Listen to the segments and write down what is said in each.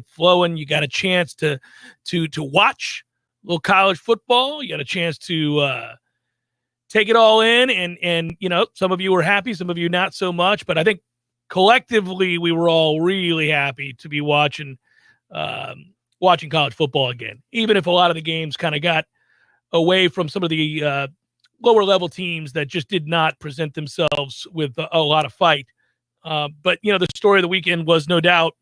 flowing. You got a chance to watch a little college football. You got a chance to take it all in, and some of you were happy, some of you not so much. But I think collectively we were all really happy to be watching college football again, even if a lot of the games kind of got away from some of the lower level teams that just did not present themselves with a lot of fight. But the story of the weekend was no doubt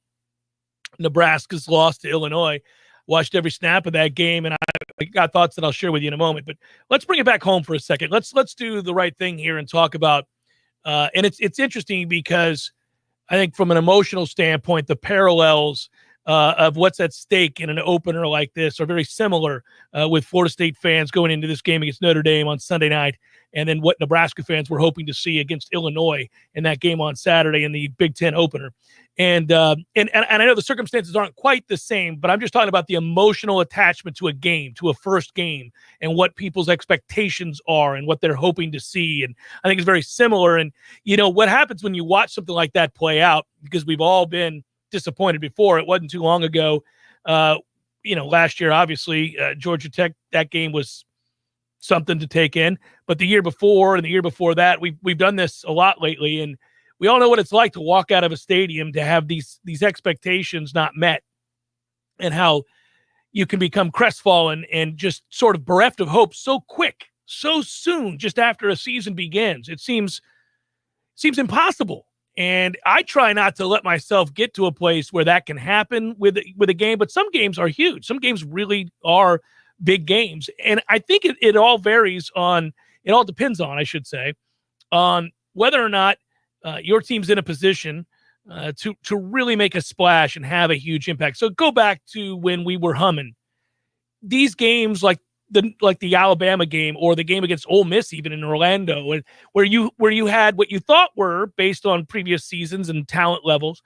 Nebraska's loss to Illinois. Watched every snap of that game, and I got thoughts that I'll share with you in a moment. But let's bring it back home for a second. Let's do the right thing here and talk about. And it's interesting because I think from an emotional standpoint, the parallels of what's at stake in an opener like this are very similar with Florida State fans going into this game against Notre Dame on Sunday night, and then what Nebraska fans were hoping to see against Illinois in that game on Saturday in the Big Ten opener. And I know the circumstances aren't quite the same, but I'm just talking about the emotional attachment to a game, to a first game, and what people's expectations are and what they're hoping to see. And I think it's very similar. And, what happens when you watch something like that play out, because we've all been disappointed before. It wasn't too long ago. Last year, obviously, Georgia Tech, that game was something to take in. But the year before and the year before that, we've done this a lot lately, and we all know what it's like to walk out of a stadium to have these expectations not met, and how you can become crestfallen and just sort of bereft of hope so quick, so soon, just after a season begins. It seems impossible. And I try not to let myself get to a place where that can happen with a game, but some games are huge. Some games really are big games. And I think it all depends on, I should say, on whether or not your team's in a position to really make a splash and have a huge impact. So go back to when we were humming. These games like the Alabama game or the game against Ole Miss, even in Orlando, and where you had what you thought were, based on previous seasons and talent levels,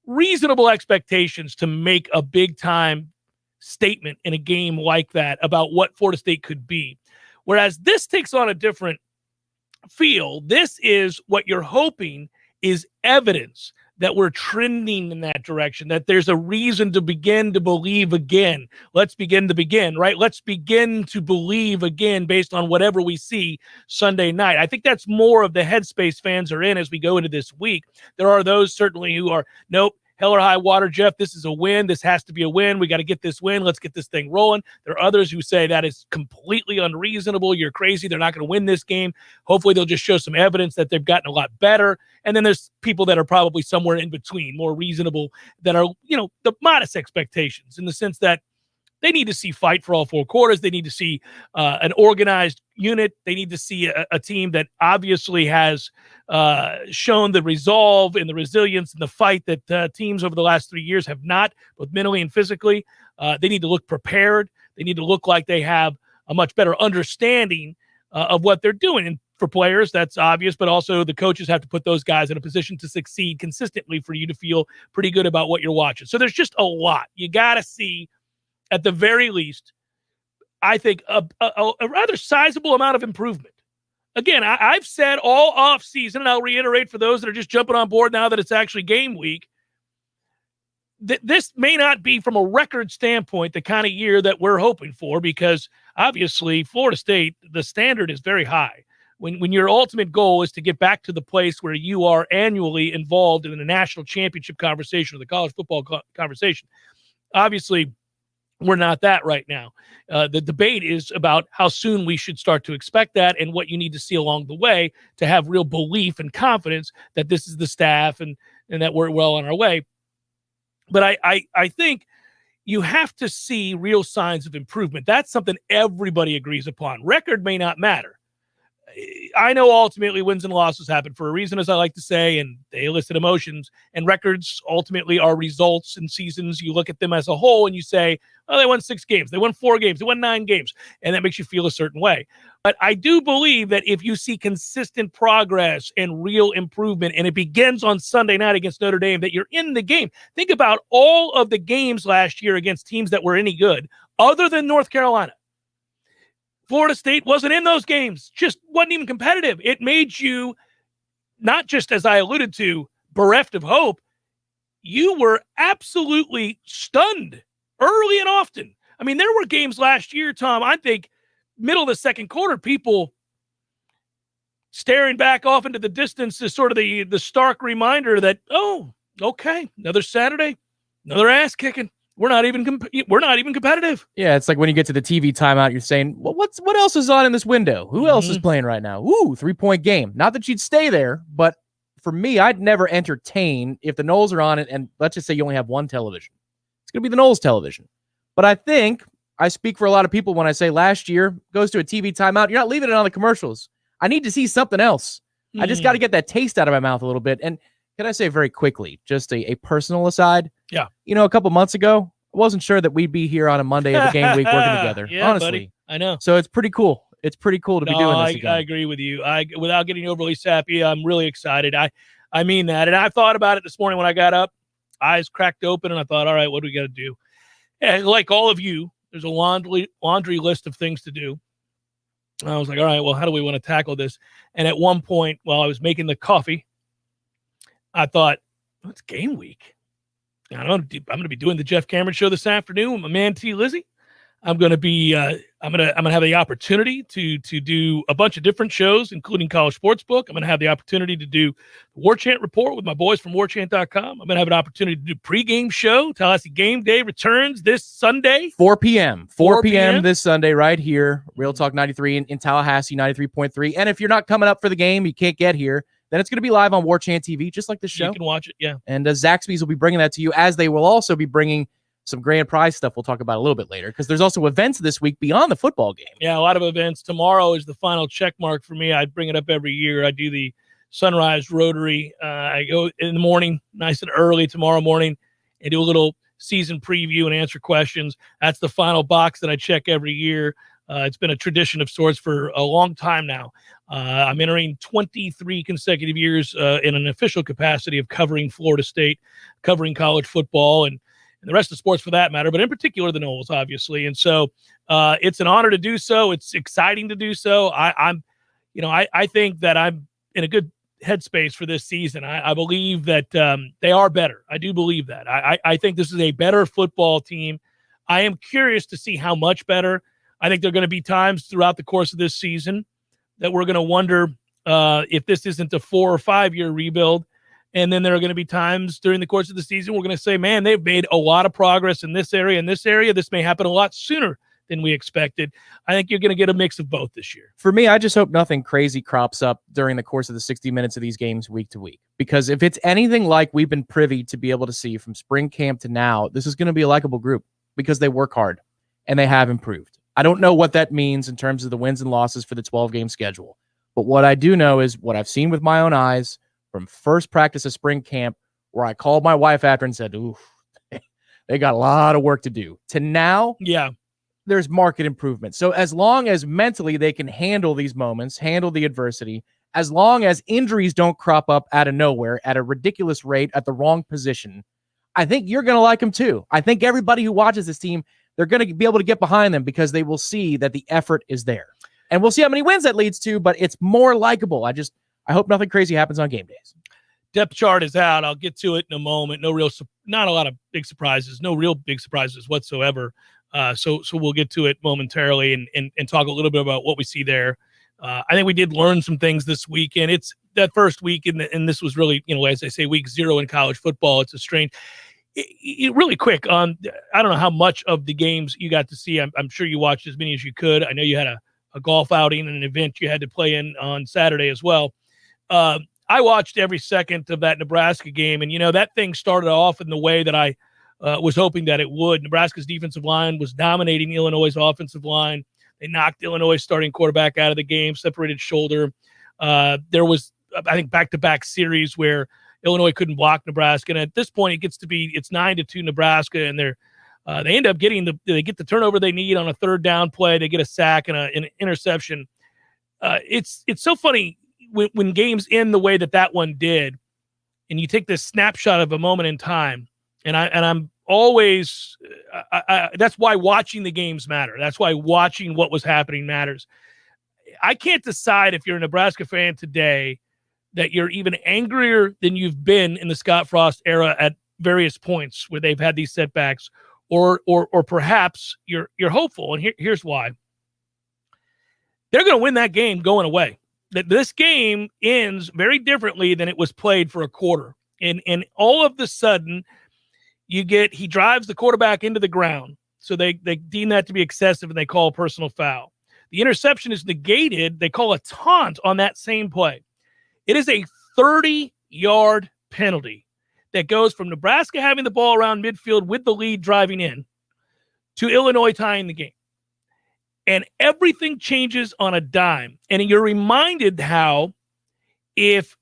reasonable expectations to make a big time statement in a game like that about what Florida State could be. Whereas this takes on a different feel. This is what you're hoping is evidence that we're trending in that direction, that there's a reason to begin to believe again. Let's begin to begin, right? Let's begin to believe again based on whatever we see Sunday night. I think that's more of the headspace fans are in as we go into this week. There are those certainly who are, nope, hell or high water, Jeff, this is a win. This has to be a win. We got to get this win. Let's get this thing rolling. There are others who say that is completely unreasonable. You're crazy. They're not going to win this game. Hopefully they'll just show some evidence that they've gotten a lot better. And then there's people that are probably somewhere in between, more reasonable, that are, the modest expectations, in the sense that they need to see fight for all four quarters. They need to see an organized unit. They need to see a team that obviously has shown the resolve and the resilience and the fight that teams over the last 3 years have not, both mentally and physically. They need to look prepared. They need to look like they have a much better understanding of what they're doing. And for players, that's obvious, but also the coaches have to put those guys in a position to succeed consistently for you to feel pretty good about what you're watching. So there's just a lot. You got to see, at the very least, I think a rather sizable amount of improvement. Again, I've said all off season, and I'll reiterate for those that are just jumping on board now that it's actually game week, that this may not be, from a record standpoint, the kind of year that we're hoping for, because obviously Florida State, the standard is very high. When your ultimate goal is to get back to the place where you are annually involved in the national championship conversation or the college football conversation, obviously we're not that right now. The debate is about how soon we should start to expect that, and what you need to see along the way to have real belief and confidence that this is the staff and that we're well on our way. But I think you have to see real signs of improvement. That's something everybody agrees upon. Record may not matter. I know ultimately wins and losses happen for a reason, as I like to say, and they elicit emotions, and records ultimately are results in seasons. You look at them as a whole and you say, oh, they won 6 games, they won 4 games, they won 9 games, and that makes you feel a certain way. But I do believe that if you see consistent progress and real improvement, and it begins on Sunday night against Notre Dame, that you're in the game. Think about all of the games last year against teams that were any good, other than North Carolina. Florida State wasn't in those games, just wasn't even competitive. It made you, not just, as I alluded to, bereft of hope, you were absolutely stunned early and often. I mean, there were games last year, Tom, I think middle of the second quarter, people staring back off into the distance is sort of the stark reminder that, oh, okay, another Saturday, another ass kicking. We're not even competitive. Yeah, it's like when you get to the TV timeout, you're saying, well, what else is on in this window? Who else is playing right now? Ooh, 3-point game. Not that you'd stay there, but for me, I'd never entertain if the Noles are on it, and let's just say you only have one television. It's going to be the Noles television. But I think I speak for a lot of people when I say last year goes to a TV timeout. You're not leaving it on the commercials. I need to see something else. I just got to get that taste out of my mouth a little bit. And can I say very quickly, just a personal aside? Yeah. You know, a couple months ago, I wasn't sure that we'd be here on a Monday of a game week working together. Yeah, honestly. buddy. I know. So it's pretty cool. It's pretty cool to be doing this again. I agree with you. Without getting overly sappy, I'm really excited. I mean that. And I thought about it this morning when I got up, eyes cracked open, and I thought, all right, what do we got to do? And like all of you, there's a laundry list of things to do. And I was like, all right, well, how do we want to tackle this? And at one point, while I was making the coffee, I thought, well, it's game week. I'm going to be doing the Jeff Cameron show this afternoon with my man T. Lizzie. I'm going to be I'm going to have the opportunity to do a bunch of different shows, including College Sportsbook. I'm going to have the opportunity to do the Warchant report with my boys from Warchant.com. I'm going to have an opportunity to do pregame show. Tallahassee Game Day returns this Sunday, 4 p.m. 4 p.m. this Sunday right here, Real Talk 93 in Tallahassee 93.3. And if you're not coming up for the game, you can't get here, then it's going to be live on Warchant TV, just like the show. You can watch it, yeah. And Zaxby's will be bringing that to you, as they will also be bringing some grand prize stuff we'll talk about a little bit later, because there's also events this week beyond the football game. Yeah, a lot of events. Tomorrow is the final check mark for me. I bring it up every year. I do the Sunrise Rotary. I go in the morning, nice and early tomorrow morning, and do a little season preview and answer questions. That's the final box that I check every year. It's been a tradition of sorts for a long time now. I'm entering 23 consecutive years in an official capacity of covering Florida State, covering college football, and the rest of sports for that matter, but in particular the Noles, obviously. And so it's an honor to do so. It's exciting to do so. I think that I'm in a good headspace for this season. I believe that they are better. I do believe that. I think this is a better football team. I am curious to see how much better. I think there are going to be times throughout the course of this season that we're going to wonder if this isn't a 4 or 5 year rebuild. And then there are going to be times during the course of the season we're going to say, man, they've made a lot of progress in this area and this area. This may happen a lot sooner than we expected. I think you're going to get a mix of both this year. For me, I just hope nothing crazy crops up during the course of the 60 minutes of these games week to week. Because if it's anything like we've been privy to be able to see from spring camp to now, this is going to be a likable group because they work hard and they have improved. I don't know what that means in terms of the wins and losses for the 12-game schedule. But what I do know is what I've seen with my own eyes from first practice of spring camp, where I called my wife after and said, ooh, they got a lot of work to do, to now, yeah, there's market improvement. So as long as mentally they can handle these moments, handle the adversity, as long as injuries don't crop up out of nowhere at a ridiculous rate at the wrong position, I think you're going to like them too. I think everybody who watches this team, they're going to be able to get behind them because they will see that the effort is there. And we'll see how many wins that leads to, but it's more likable. I hope nothing crazy happens on game days. Depth chart is out. I'll get to it in a moment. Not a lot of big surprises. No real big surprises whatsoever. So we'll get to it momentarily and talk a little bit about what we see there. I think we did learn some things this weekend. It's that first week, and this was really, as I say, week 0 in college football. It's a strange. Really quick on, I don't know how much of the games you got to see. I'm sure you watched as many as you could. I know you had a golf outing and an event you had to play in on Saturday as well. I watched every second of that Nebraska game, and, that thing started off in the way that I was hoping that it would. Nebraska's defensive line was dominating Illinois' offensive line. They knocked Illinois' starting quarterback out of the game, separated shoulder. There was, I think, back-to-back series where Illinois couldn't block Nebraska, and at this point, it gets to be it's 9-2 Nebraska, and they end up getting they get the turnover they need on a third down play. They get a sack and an interception. It's so funny when games end the way that one did, and you take this snapshot of a moment in time, and I'm always that's why watching the games matter. That's why watching what was happening matters. I can't decide if you're a Nebraska fan today that you're even angrier than you've been in the Scott Frost era at various points where they've had these setbacks, or perhaps you're hopeful. And here's why. They're going to win that game going away. That this game ends very differently than it was played for a quarter. And all of the sudden, he drives the quarterback into the ground. So they deem that to be excessive, and they call a personal foul. The interception is negated. They call a taunt on that same play. It is a 30-yard penalty that goes from Nebraska having the ball around midfield with the lead driving in to Illinois tying the game. And everything changes on a dime. And you're reminded how if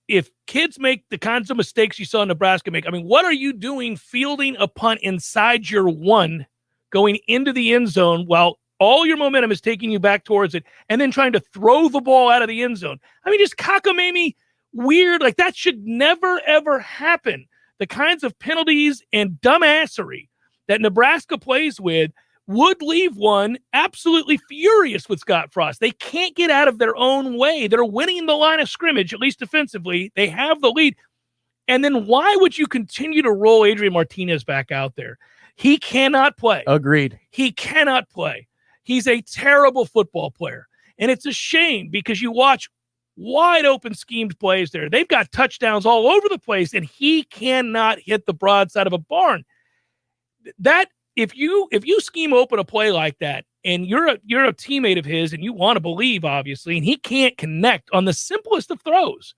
kids make the kinds of mistakes you saw Nebraska make, I mean, what are you doing fielding a punt inside your one going into the end zone while all your momentum is taking you back towards it and then trying to throw the ball out of the end zone? I mean, just cockamamie, weird. Like, that should never, ever happen. The kinds of penalties and dumbassery that Nebraska plays with would leave one absolutely furious with Scott Frost. They can't get out of their own way. They're winning the line of scrimmage, at least defensively. They have the lead. And then why would you continue to roll Adrian Martinez back out there? He cannot play. Agreed. He cannot play. He's a terrible football player. And it's a shame because you watch wide open schemed plays there. They've got touchdowns all over the place, and he cannot hit the broadside of a barn. That if you scheme open a play like that, and you're a teammate of his, and you want to believe, obviously, and he can't connect on the simplest of throws,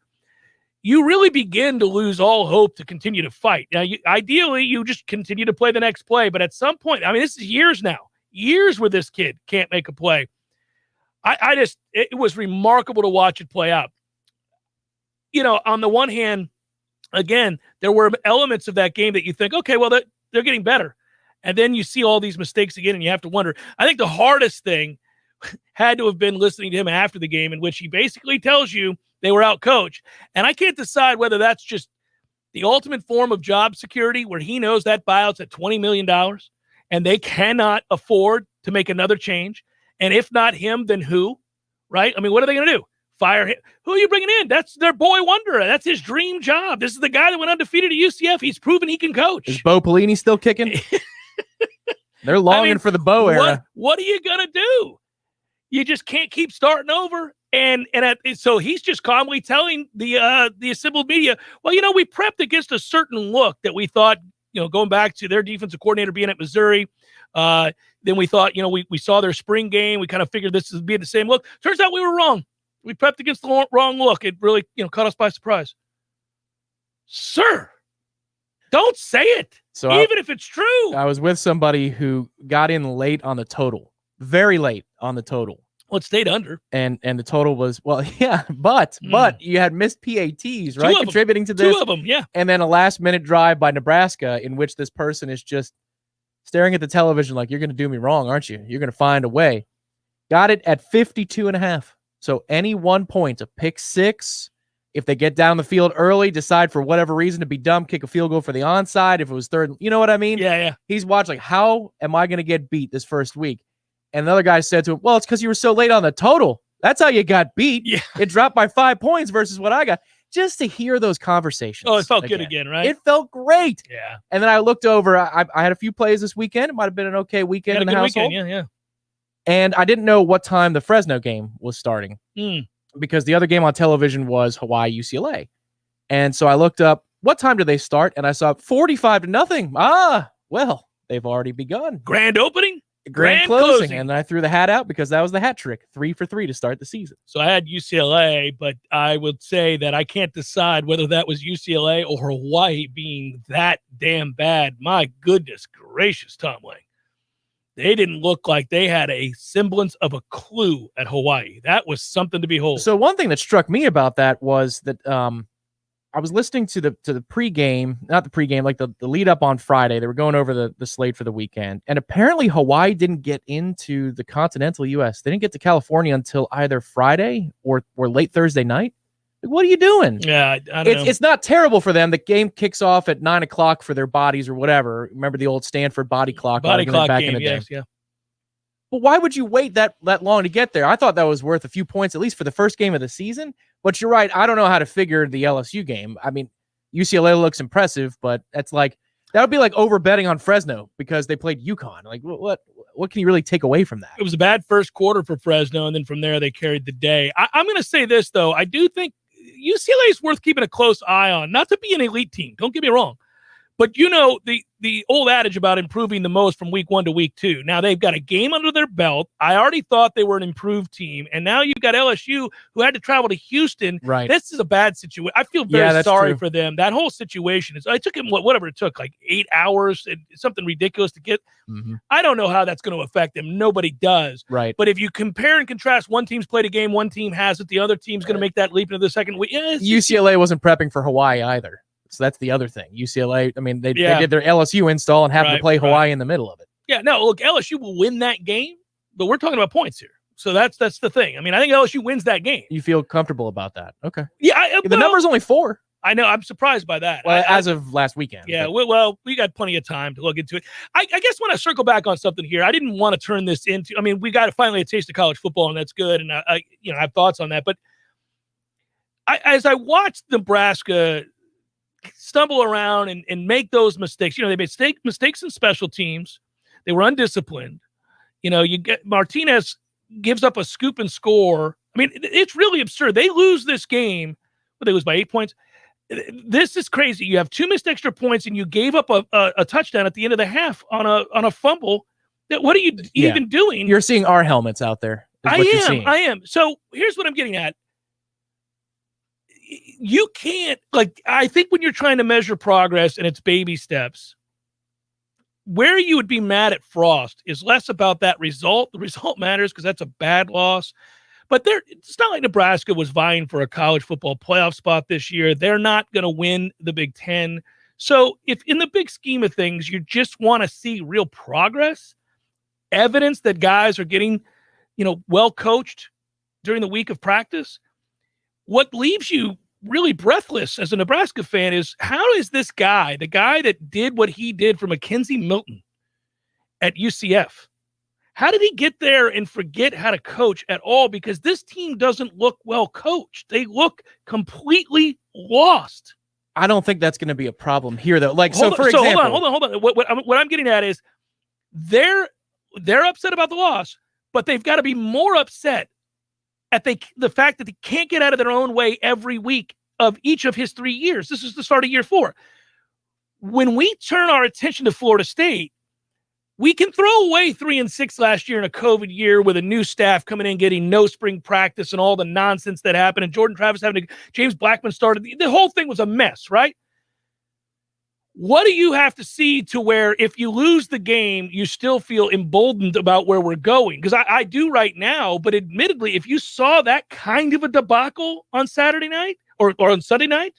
you really begin to lose all hope to continue to fight. Now, ideally, you just continue to play the next play, but at some point, I mean, this is years now, years where this kid can't make a play. It was remarkable to watch it play out. You know, on the one hand, again, there were elements of that game that you think, okay, well, they're getting better. And then you see all these mistakes again, and you have to wonder. I think the hardest thing had to have been listening to him after the game, in which he basically tells you they were out-coached. And I can't decide whether that's just the ultimate form of job security, where he knows that buyout's at $20 million, and they cannot afford to make another change. And if not him, then who? Right? I mean, what are they going to do? Fire him? Who are you bringing in? That's their boy wonder. That's his dream job. This is the guy that went undefeated at UCF. He's proven he can coach. Is Bo Pelini still kicking? They're longing for the Bo era. What are you going to do? You just can't keep starting over. So he's just calmly telling the assembled media, well, you know, we prepped against a certain look that we thought, you know, going back to their defensive coordinator being at Missouri. Then we thought, you know, we saw their spring game. We kind of figured this would be the same look. Turns out we were wrong. We prepped against the wrong look. It really, you know, caught us by surprise. Sir, don't say it. So even if it's true. I was with somebody who got in late on the total, very late on the total. Well, it stayed under. And the total was, well, yeah, but you had missed PATs, right? Contributing to this. 2 of them, yeah. And then a last-minute drive by Nebraska in which this person is just staring at the television like, you're going to do me wrong, aren't you? You're going to find a way. Got it at 52.5. So any 1 point, a pick six, if they get down the field early, decide for whatever reason to be dumb, kick a field goal for the onside. If it was third, you know what I mean? Yeah. He's watching, like, how am I going to get beat this first week? And another guy said to him, well, it's because you were so late on the total. That's how you got beat. Yeah. It dropped by 5 points versus what I got. Just to hear those conversations. Oh, it felt good again, right? It felt great. Yeah. And then I looked over. I had a few plays this weekend. It might have been an okay weekend in the household. Yeah. And I didn't know what time the Fresno game was starting because the other game on television was Hawaii-UCLA. And so I looked up, what time do they start? And I saw 45-0. Well, they've already begun. Grand opening? Grand closing. And I threw the hat out because that was the hat trick. 3 for 3 to start the season. So I had UCLA, but I would say that I can't decide whether that was UCLA or Hawaii being that damn bad. My goodness gracious, Tom Lang. They didn't look like they had a semblance of a clue at Hawaii. That was something to behold. So one thing that struck me about that was that I was listening to the pregame, not the pregame, like the lead up on Friday. They were going over the slate for the weekend. And apparently Hawaii didn't get into the continental U.S. They didn't get to California until either Friday or late Thursday night. Like, what are you doing? Yeah, I don't know. It's not terrible for them. The game kicks off at 9 o'clock for their bodies or whatever. Remember the old Stanford body clock? Body clock back game, in the day. yes, yeah. But why would you wait that long to get there? I thought that was worth a few points, at least for the first game of the season. But you're right. I don't know how to figure the LSU game. I mean, UCLA looks impressive, but that's like That would be like over betting on Fresno because they played UConn. Like, what can you really take away from that? It was a bad first quarter for Fresno, and then from there they carried the day. I'm going to say this, though. I do think UCLA is worth keeping a close eye on. Not to be an elite team. Don't get me wrong. But the old adage about improving the most from week 1 to week 2. Now they've got a game under their belt. I already thought they were an improved team, and now you've got LSU who had to travel to Houston. Right. This is a bad situation. I feel very sorry true. for them. That whole situation is. It took him whatever it took, like 8 hours and something ridiculous to get. Mm-hmm. I don't know how that's going to affect them. Nobody does. Right. But if you compare and contrast, one team's played a game, one team hasn't. The other team's going to make that leap into the second week. UCLA wasn't prepping for Hawaii either. So that's the other thing. UCLA, I mean, they did their LSU install and happened to play Hawaii in the middle of it. Yeah, no, look, LSU will win that game, but we're talking about points here. So that's the thing. I mean, I think LSU wins that game. You feel comfortable about that? Okay. Yeah. The number's only 4. I know. I'm surprised by that. Well, as of last weekend. Yeah, well, we got plenty of time to look into it. I guess when I circle back on something here, I didn't want to turn this into, I mean, we got finally a taste of college football, and that's good, and I have thoughts on that. But as I watched Nebraska stumble around and make those mistakes. They made mistakes in special teams. They were undisciplined. You get Martinez gives up a scoop and score. I mean, it's really absurd. They lose this game, but they lose by 8 points. This is crazy. You have 2 missed extra points, and you gave up a touchdown at the end of the half on a fumble. What are you even doing? You're seeing our helmets out there. I am. So here's what I'm getting at. You can't, I think when you're trying to measure progress and it's baby steps, where you would be mad at Frost is less about that result. The result matters because that's a bad loss. But it's not like Nebraska was vying for a college football playoff spot this year. They're not going to win the Big Ten. So if in the big scheme of things, you just want to see real progress, evidence that guys are getting, well coached during the week of practice, what leaves you really breathless as a Nebraska fan is how is this guy, the guy that did what he did for Mackenzie Milton at UCF, how did he get there and forget how to coach at all? Because this team doesn't look well coached. They look completely lost. I don't think that's going to be a problem here, though. For example, hold on. What I'm getting at is they're upset about the loss, but they've got to be more upset at the fact that they can't get out of their own way every week of each of his 3 years. This is the start of year 4. When we turn our attention to Florida State, we can throw away 3-6 last year in a COVID year with a new staff coming in, getting no spring practice and all the nonsense that happened, and Jordan Travis James Blackman started. The whole thing was a mess, right? What do you have to see to where if you lose the game, you still feel emboldened about where we're going? Because I do right now, but admittedly, if you saw that kind of a debacle on Saturday night or on Sunday night,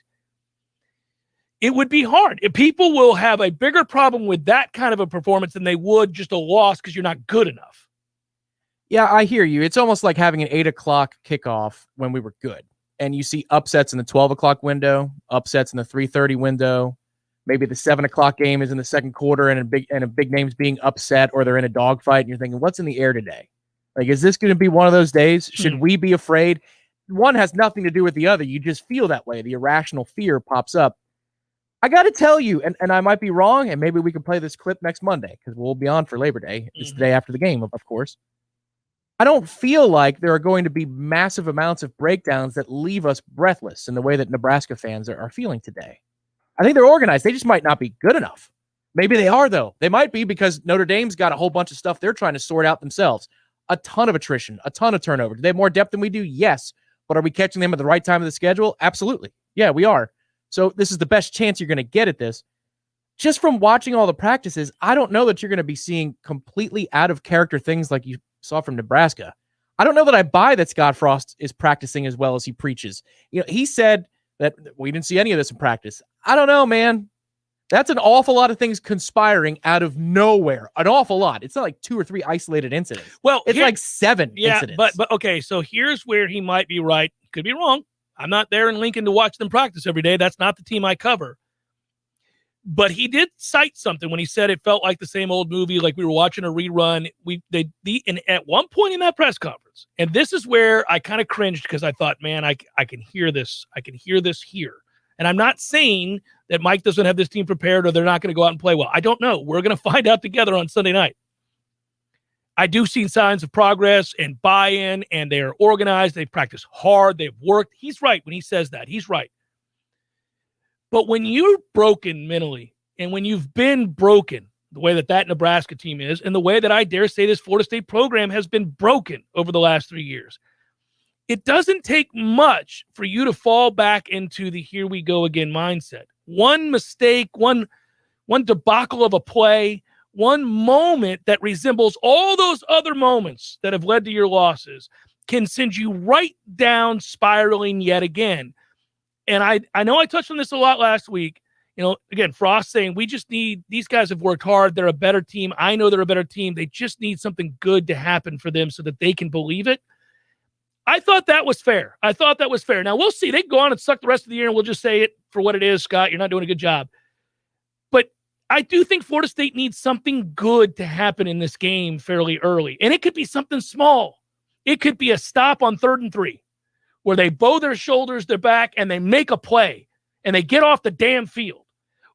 it would be hard. People will have a bigger problem with that kind of a performance than they would just a loss because you're not good enough. Yeah, I hear you. It's almost like having an 8 o'clock kickoff when we were good. And you see upsets in the 12 o'clock window, upsets in the 3:30 window. Maybe the 7 o'clock game is in the second quarter and a big name's being upset or they're in a dogfight and you're thinking, what's in the air today? Like, is this going to be one of those days? Should we be afraid? One has nothing to do with the other. You just feel that way. The irrational fear pops up. I got to tell you, and I might be wrong, and maybe we can play this clip next Monday because we'll be on for Labor Day. It's the day after the game, of course. I don't feel like there are going to be massive amounts of breakdowns that leave us breathless in the way that Nebraska fans are feeling today. I think they're organized. They just might not be good enough. Maybe they are, though. They might be because Notre Dame's got a whole bunch of stuff they're trying to sort out themselves. A ton of attrition, a ton of turnover. Do they have more depth than we do? Yes. But are we catching them at the right time of the schedule? Absolutely. Yeah, we are. So this is the best chance you're going to get at this. Just from watching all the practices, I don't know that you're going to be seeing completely out of character things like you saw from Nebraska. I don't know that I buy that Scott Frost is practicing as well as he preaches. He said that we didn't see any of this in practice. I don't know, man. That's an awful lot of things conspiring out of nowhere. An awful lot. It's not like 2 or 3 isolated incidents. Well, it's like 7 incidents. But okay, so here's where he might be right. Could be wrong. I'm not there in Lincoln to watch them practice every day. That's not the team I cover. But he did cite something when he said it felt like the same old movie, like we were watching a rerun. And at one point in that press conference, and this is where I kind of cringed because I thought, man, I can hear this. I can hear this here. And I'm not saying that Mike doesn't have this team prepared or they're not going to go out and play well. I don't know. We're going to find out together on Sunday night. I do see signs of progress and buy-in, and they are organized. They've practiced hard. They've worked. He's right when he says that. He's right. But when you're broken mentally, and when you've been broken, the way that Nebraska team is, and the way that I dare say this Florida State program has been broken over the last 3 years, it doesn't take much for you to fall back into the here we go again mindset. One mistake, one debacle of a play, one moment that resembles all those other moments that have led to your losses can send you right down spiraling yet again. And I know I touched on this a lot last week. Again, Frost saying these guys have worked hard. They're a better team. I know they're a better team. They just need something good to happen for them so that they can believe it. I thought that was fair. Now, we'll see. They can go on and suck the rest of the year, and we'll just say it for what it is, Scott. You're not doing a good job. But I do think Florida State needs something good to happen in this game fairly early. And it could be something small. It could be a stop on 3rd and 3 where they bow their shoulders, their back, and they make a play, and they get off the damn field.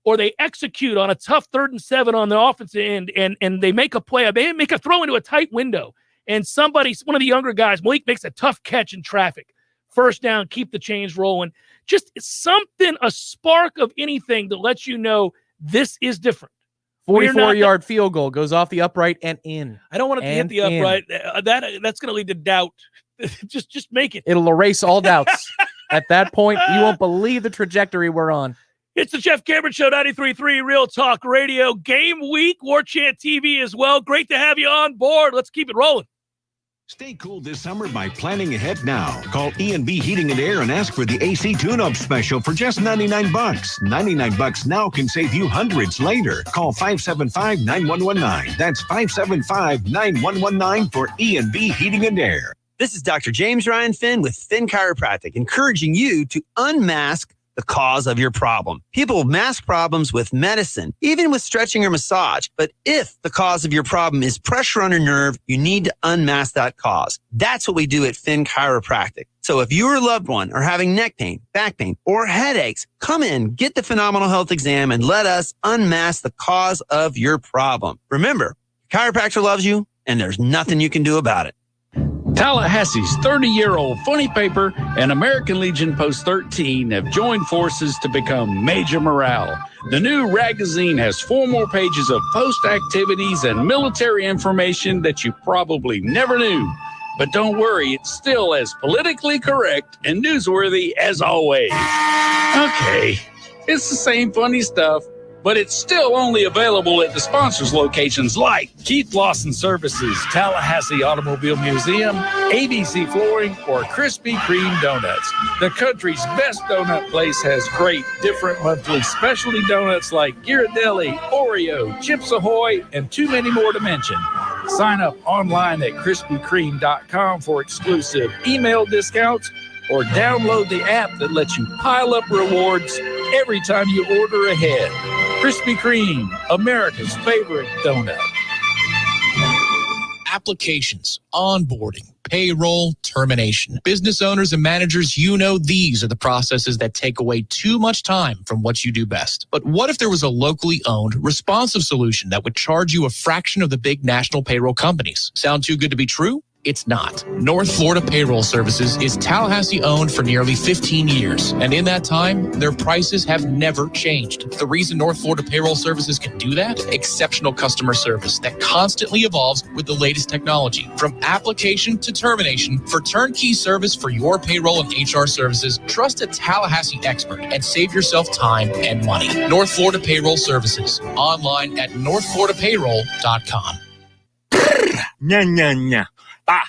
Or they execute on a tough 3rd and 7 on the offensive end, and they make a play. They make a throw into a tight window. And one of the younger guys, Malik, makes a tough catch in traffic. First down, keep the chains rolling. Just something, a spark of anything that lets you know this is different. 44-yard field goal goes off the upright and in. I don't want it to hit the upright. That's going to lead to doubt. just make it. It'll erase all doubts. At that point, you won't believe the trajectory we're on. It's the Jeff Cameron Show, 93.3 Real Talk Radio. Game week, Warchant TV as well. Great to have you on board. Let's keep it rolling. Stay cool this summer by planning ahead now. Call E&B Heating and Air and ask for the AC tune-up special for just $99. $99 now can save you hundreds later. Call 575-9119. That's 575-9119 for E&B Heating and Air. This is Dr. James Ryan Finn with Finn Chiropractic, encouraging you to unmask the cause of your problem. People mask problems with medicine, even with stretching or massage. But if the cause of your problem is pressure on a nerve, you need to unmask that cause. That's what we do at Finn Chiropractic. So if you or a loved one are having neck pain, back pain, or headaches, come in, get the phenomenal health exam, and let us unmask the cause of your problem. Remember, chiropractor loves you, and there's nothing you can do about it. Tallahassee's 30-year-old funny paper and American Legion Post 13 have joined forces to become Major Morale. The new magazine has 4 more pages of post activities and military information that you probably never knew. But don't worry, it's still as politically correct and newsworthy as always. Okay, it's the same funny stuff, but it's still only available at the sponsors' locations like Keith Lawson Services, Tallahassee Automobile Museum, ABC Flooring, or Krispy Kreme Donuts. The country's best donut place has great different monthly specialty donuts like Ghirardelli, Oreo, Chips Ahoy, and too many more to mention. Sign up online at KrispyKreme.com for exclusive email discounts or download the app that lets you pile up rewards every time you order ahead. Krispy Kreme, America's favorite donut. Applications, onboarding, payroll, termination. Business owners and managers, these are the processes that take away too much time from what you do best. But what if there was a locally owned, responsive solution that would charge you a fraction of the big national payroll companies? Sound too good to be true? It's not. North Florida Payroll Services is Tallahassee owned for nearly 15 years. And in that time, their prices have never changed. The reason North Florida Payroll Services can do that? Exceptional customer service that constantly evolves with the latest technology. From application to termination, for turnkey service for your payroll and HR services, trust a Tallahassee expert and save yourself time and money. North Florida Payroll Services. Online at northfloridapayroll.com. Nya, nya, nya. Ba,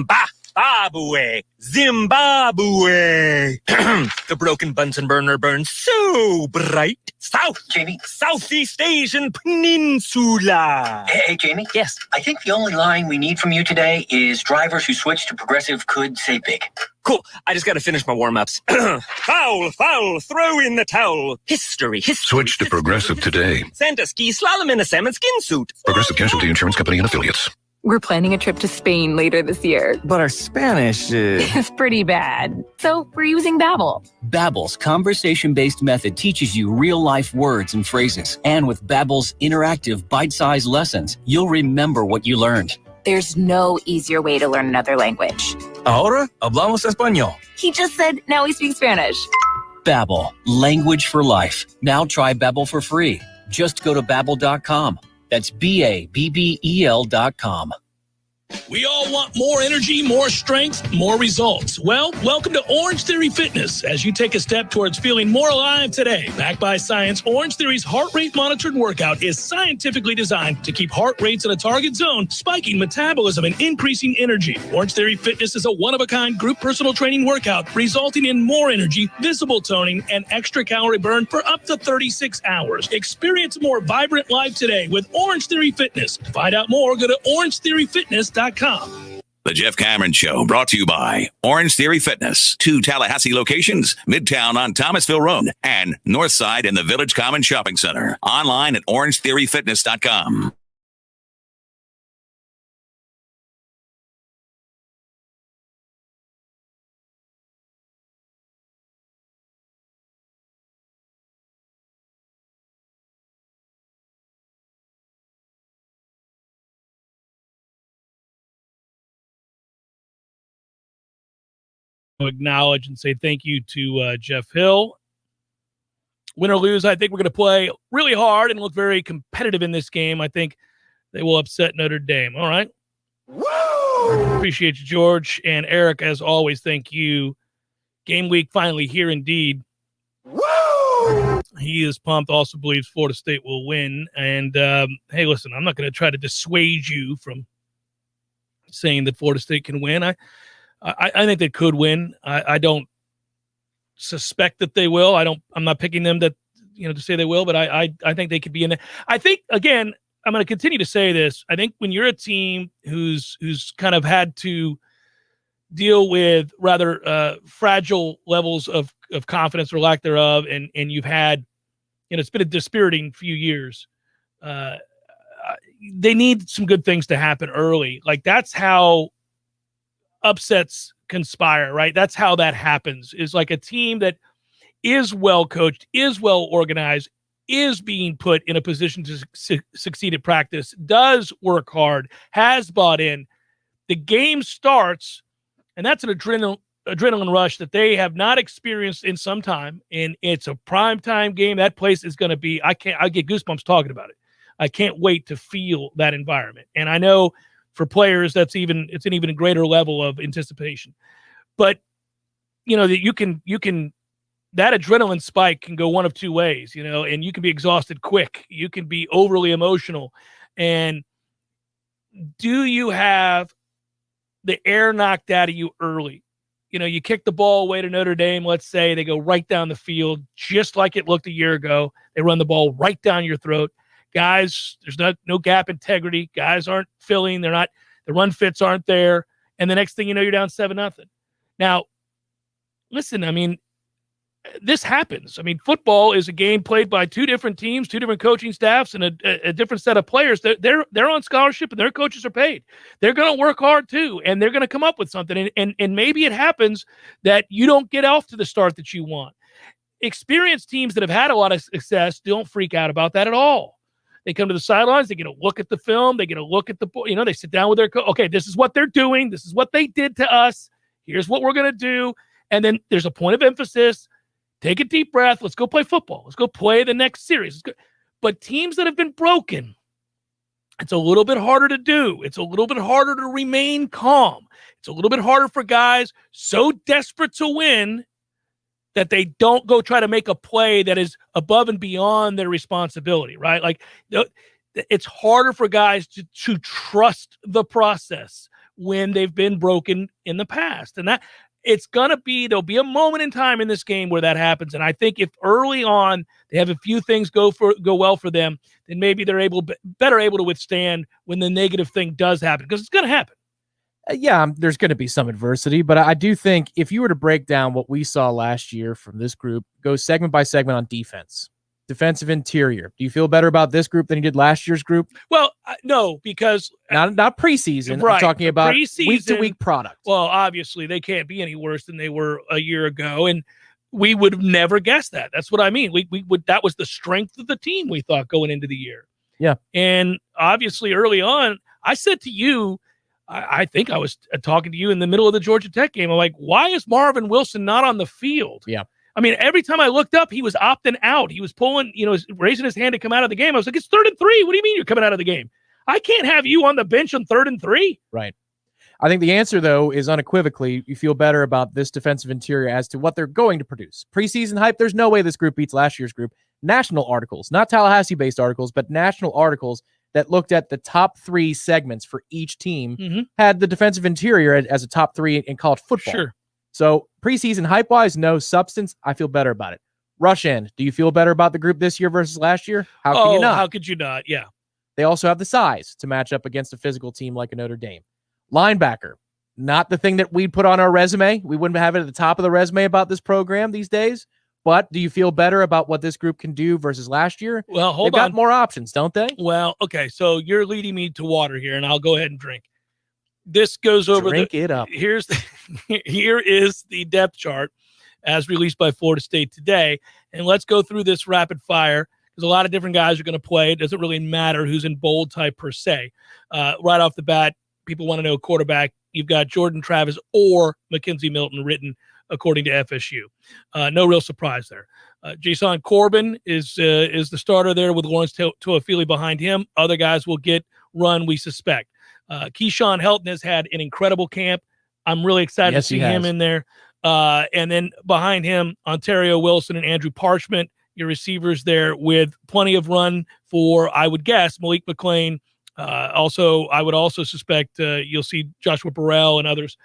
ba, Babue, Zimbabwe. The broken Bunsen burner burns so bright. Southeast Asian Peninsula. Hey, Jamie? Yes. I think the only line we need from you today is drivers who switch to progressive could say big. Cool. I just got to finish my warm-ups. Foul, throw in the towel. History. Switch to Progressive today. Santa ski slalom in a salmon skin suit. Progressive Casualty Insurance Company and Affiliates. We're planning a trip to Spain later this year. But our Spanish is... It's pretty bad. So we're using Babbel. Babbel's conversation-based method teaches you real-life words and phrases. And with Babbel's interactive, bite-sized lessons, you'll remember what you learned. There's no easier way to learn another language. Ahora hablamos español. He just said, now we speak Spanish. Babbel, language for life. Now try Babbel for free. Just go to Babbel.com. That's Babbel.com. We all want more energy, more strength, more results. Well, welcome to Orange Theory Fitness as you take a step towards feeling more alive today. Backed by science, Orange Theory's heart rate monitored workout is scientifically designed to keep heart rates in a target zone, spiking metabolism and increasing energy. Orange Theory Fitness is a one-of-a-kind group personal training workout, resulting in more energy, visible toning, and extra calorie burn for up to 36 hours. Experience a more vibrant life today with Orange Theory Fitness. To find out more, go to orangetheoryfitness.com. The Jeff Cameron Show, brought to you by Orange Theory Fitness. 2 Tallahassee locations, Midtown on Thomasville Road and Northside in the Village Common Shopping Center. Online at orangetheoryfitness.com. Acknowledge and say thank you to Jeff Hill. Win or lose, I think we're going to play really hard and look very competitive in this game. I think they will upset Notre Dame. All right. Woo! Appreciate you, George. And Eric, as always, thank you. Game week finally here indeed. Woo! He is pumped, also believes Florida State will win. And, hey, listen, I'm not going to try to dissuade you from saying that Florida State can win. I think they could win. I don't suspect that they will. I'm not picking them to say they will, but I think they could be in there. I think, again, I'm going to continue to say this. I think when you're a team who's kind of had to deal with rather fragile levels of confidence or lack thereof, and you've had, it's been a dispiriting few years. They need some good things to happen early. Like, that's how upsets conspire, right? That's how that happens, is like a team that is well coached, is well organized, is being put in a position to succeed at practice, does work hard, has bought in. The game starts, and that's an adrenaline rush that they have not experienced in some time, and it's a primetime game. That place is going to be, I get goosebumps talking about it. I can't wait to feel that environment. And I know for players, it's an even greater level of anticipation. But that you can that adrenaline spike can go one of two ways, and you can be exhausted quick. You can be overly emotional. And do you have the air knocked out of you early? You kick the ball away to Notre Dame, let's say, they go right down the field, just like it looked a year ago. They run the ball right down your throat. Guys, there's no gap integrity. Guys aren't filling. The run fits aren't there. And the next thing you know, you're down 7-0. Now, listen, this happens. Football is a game played by two different teams, two different coaching staffs, and a different set of players. They're on scholarship, and their coaches are paid. They're going to work hard too, and they're going to come up with something. And maybe it happens that you don't get off to the start that you want. Experienced teams that have had a lot of success don't freak out about that at all. They come to the sidelines. They get a look at the film. They get a look at they sit down with their coach. Okay, this is what they're doing. This is what they did to us. Here's what we're going to do. And then there's a point of emphasis. Take a deep breath. Let's go play football. Let's go play the next series. But teams that have been broken, it's a little bit harder to do. It's a little bit harder to remain calm. It's a little bit harder for guys so desperate to win that they don't go try to make a play that is above and beyond their responsibility, right? Like, it's harder for guys to trust the process when they've been broken in the past. And that there'll be a moment in time in this game where that happens. And I think if early on they have a few things go well for them, then maybe they're better able to withstand when the negative thing does happen, because it's going to happen. Yeah, there's going to be some adversity, but I do think if you were to break down what we saw last year from this group, go segment by segment on defense, defensive interior. Do you feel better about this group than you did last year's group? Well, no, because not preseason. Right. I'm talking about Preseason, week-to-week product. Well, obviously, they can't be any worse than they were a year ago, and we would have never guessed that. That's what I mean. We would. That was the strength of the team, we thought, going into the year. Yeah. And obviously, early on, I said to you, I think I was talking to you in the middle of the Georgia Tech game. I'm like, why is Marvin Wilson not on the field? Yeah. I mean, every time I looked up, he was opting out. He was pulling, raising his hand to come out of the game. I was like, it's 3rd and 3. What do you mean you're coming out of the game? I can't have you on the bench on 3rd and 3. Right. I think the answer, though, is unequivocally you feel better about this defensive interior as to what they're going to produce. Preseason hype, there's no way this group beats last year's group. National articles, not Tallahassee-based articles, but national articles that looked at the top 3 segments for each team had the defensive interior as a top 3 in college football. Sure. So preseason hype-wise, no substance. I feel better about it. Rush end. Do you feel better about the group this year versus last year? How can you not? How could you not? Yeah. They also have the size to match up against a physical team like a Notre Dame. Linebacker, not the thing that we'd put on our resume. We wouldn't have it at the top of the resume about this program these days. But do you feel better about what this group can do versus last year? Well, They've got more options, don't they? Well, okay. So you're leading me to water here, and I'll go ahead and drink. This goes over Drink it up. Here is the depth chart as released by Florida State today. And let's go through this rapid fire because a lot of different guys are going to play. It doesn't really matter who's in bold type per se. Right off the bat, people want to know quarterback. You've got Jordan Travis or Mackenzie Milton written according to FSU. No real surprise there. Jason Corbin is the starter there with Lawrence Toafili behind him. Other guys will get run, we suspect. Keyshawn Helton has had an incredible camp. I'm really excited to see him in there. And then behind him, Ontario Wilson and Andrew Parchment, your receivers there with plenty of run for, I would guess, Malik McLean. Also, I would also suspect you'll see Joshua Burrell and others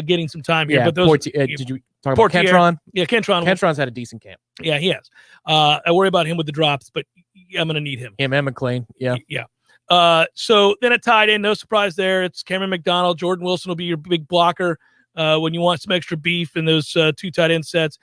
getting some time here. Yeah, but those did you talk about Kentron? Yeah, Kentron. Kentron's had a decent camp. Yeah, he has. I worry about him with the drops, but I'm going to need him. Him and McLean. Yeah. Yeah. So then at tight end, no surprise there. It's Cameron McDonald. Jordan Wilson will be your big blocker when you want some extra beef in those 2 tight end sets.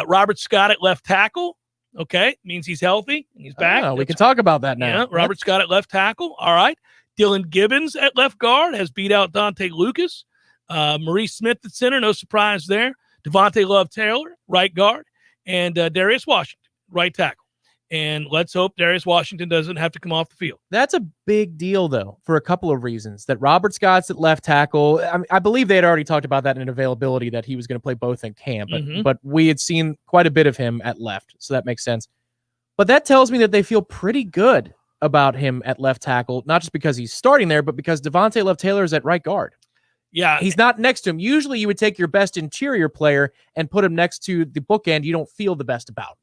Robert Scott at left tackle. Okay. Means he's healthy and he's back. We can talk about that now. Yeah. Robert Scott at left tackle. All right. Dylan Gibbons at left guard has beat out Dante Lucas. Maurice Smith at center. No surprise there. Devontae Love-Taylor, right guard. And Darius Washington, right tackle. And let's hope Darius Washington doesn't have to come off the field. That's a big deal, though, for a couple of reasons. That Robert Scott's at left tackle. I believe they had already talked about that in availability, that he was going to play both in camp. But we had seen quite a bit of him at left, so that makes sense. But that tells me that they feel pretty good about him at left tackle, not just because he's starting there, but because Devontae Love-Taylor is at right guard. Yeah. He's not next to him. Usually you would take your best interior player and put him next to the bookend you don't feel the best about.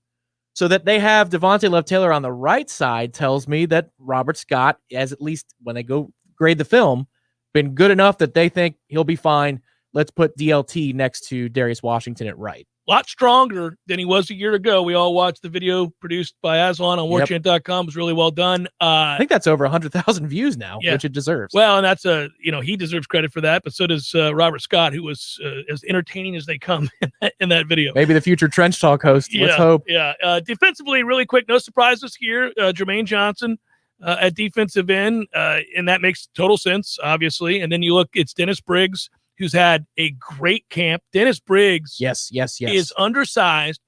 So that they have Devontae Love-Taylor on the right side tells me that Robert Scott, as at least when they go grade the film, been good enough that they think he'll be fine. Let's put DLT next to Darius Washington at right. A lot stronger than he was a year ago. We all watched the video produced by Aslan on Warchant.com. It was really well done. I think that's over 100,000 views now, which it deserves. Well, and that's he deserves credit for that, but so does Robert Scott, who was as entertaining as they come in that video. Maybe the future Trench Talk host. Yeah, let's hope. Yeah. Defensively, really quick, no surprises here. Jermaine Johnson at defensive end, and that makes total sense, obviously. And then you look, it's Dennis Briggs, who's had a great camp. Dennis Briggs yes, is undersized,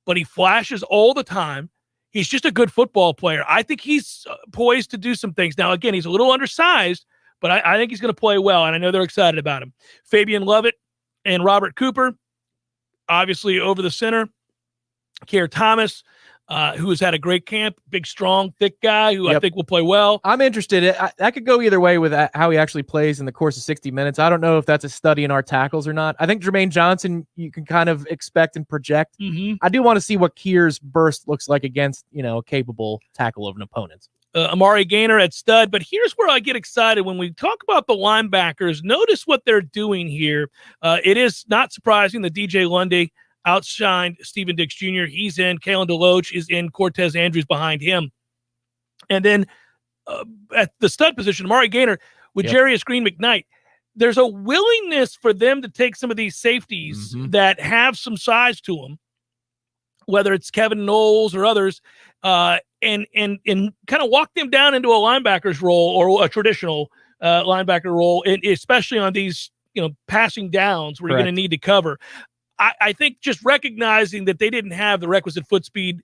but he flashes all the time. He's just a good football player. I think he's poised to do some things. Now, again, he's a little undersized, but I think he's going to play well, and I know they're excited about him. Fabian Lovett and Robert Cooper, obviously over the center. Keir Thomas, who has had a great camp, big, strong, thick guy who I think will play well. I'm interested. That could go either way with how he actually plays in the course of 60 minutes. I don't know if that's a study in our tackles or not. I think Jermaine Johnson, you can kind of expect and project. I do want to see what Keir's burst looks like against, a capable tackle of an opponent. Amari Gaynor at stud, but here's where I get excited when we talk about the linebackers. Notice what they're doing here. It is not surprising that DJ Lundy outshined Steven Dix Jr. He's in. Kalen DeLoach is in. Cortez Andrews behind him. And then at the stud position, Amari Gaynor with Jarius Green McKnight. There's a willingness for them to take some of these safeties that have some size to them, whether it's Kevin Noles or others, and kind of walk them down into a linebacker's role or a traditional linebacker role, especially on these passing downs where you're going to need to cover. I think just recognizing that they didn't have the requisite foot speed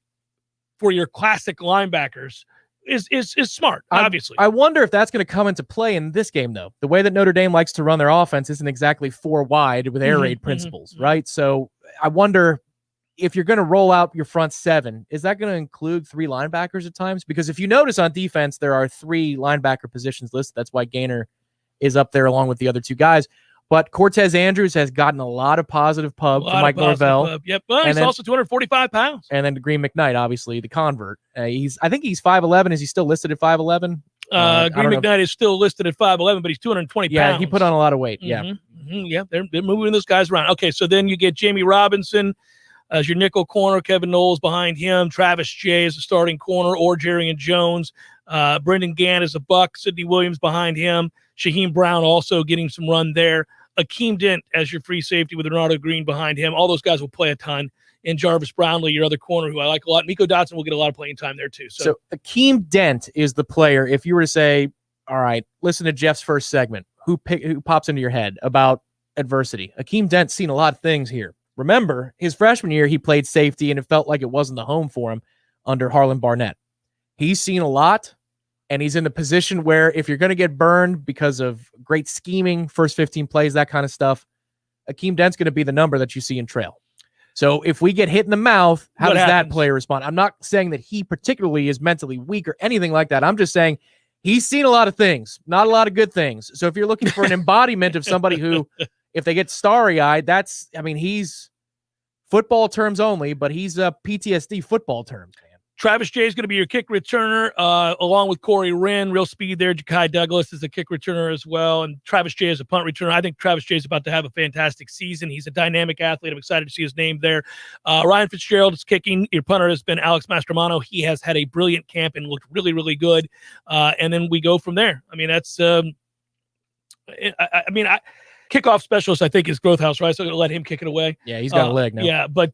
for your classic linebackers is smart, obviously. I wonder if that's going to come into play in this game, though. The way that Notre Dame likes to run their offense isn't exactly 4 wide with air raid principles, right? So I wonder if you're going to roll out your front 7, is that going to include 3 linebackers at times? Because if you notice on defense, there are 3 linebacker positions listed. That's why Gaynor is up there along with the other 2 guys. But Cortez Andrews has gotten a lot of positive pub from Mike Norvell. Yep. Well, he's also 245 pounds. And then Green McKnight, obviously, the convert. I think he's 5'11". Is he still listed at 5'11"? Green McKnight is still listed at 5'11", but he's 220 pounds. Yeah, he put on a lot of weight. Yeah, they're moving those guys around. Okay, so then you get Jamie Robinson as your nickel corner, Kevin Noles behind him, Travis Jay as a starting corner, or Jarian Jones, Brendan Gann as a buck, Sidney Williams behind him, Shaheem Brown also getting some run there, Akeem Dent as your free safety with Renato Green behind him. All those guys will play a ton. And Jarvis Brownlee, your other corner, who I like a lot. Miko Dotson will get a lot of playing time there too. So Akeem Dent is the player. If you were to say, all right, listen to Jeff's first segment, who pops into your head about adversity? Akeem Dent's seen a lot of things here. Remember, his freshman year, he played safety, and it felt like it wasn't the home for him under Harlan Barnett. He's seen a lot, and he's in the position where if you're going to get burned because of great scheming, first 15 plays, that kind of stuff, Akeem Dent's going to be the number that you see in trail. So if we get hit in the mouth, how does that player respond? I'm not saying that he particularly is mentally weak or anything like that. I'm just saying he's seen a lot of things, not a lot of good things. So if you're looking for an embodiment of somebody who, if they get starry-eyed, he's football terms only, but he's PTSD football terms, man. Travis Jay is going to be your kick returner, along with Corey Wren. Real speed there. Ja'Kai Douglas is a kick returner as well, and Travis Jay is a punt returner. I think Travis Jay is about to have a fantastic season. He's a dynamic athlete. I'm excited to see his name there. Ryan Fitzgerald is kicking. Your punter has been Alex Mastromano. He has had a brilliant camp and looked really, really good. And then we go from there. I mean, that's kickoff specialist, I think, is Growthhouse, right? So I'm going to let him kick it away. Yeah, he's got a leg now. Yeah, but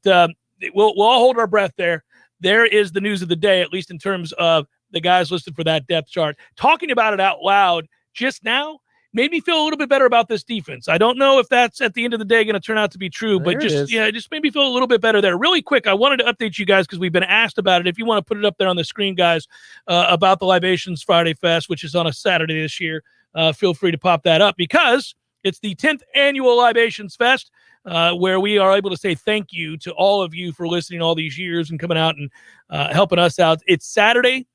we'll all hold our breath there. There is the news of the day, at least in terms of the guys listed for that depth chart. Talking about it out loud just now made me feel a little bit better about this defense. I don't know if that's at the end of the day going to turn out to be true, but it just made me feel a little bit better there. Really quick, I wanted to update you guys because we've been asked about it. If you want to put it up there on the screen, guys, about the Libations Friday Fest, which is on a Saturday this year, feel free to pop that up because it's the 10th annual Libations Fest, where we are able to say thank you to all of you for listening all these years and coming out and helping us out. It's Saturday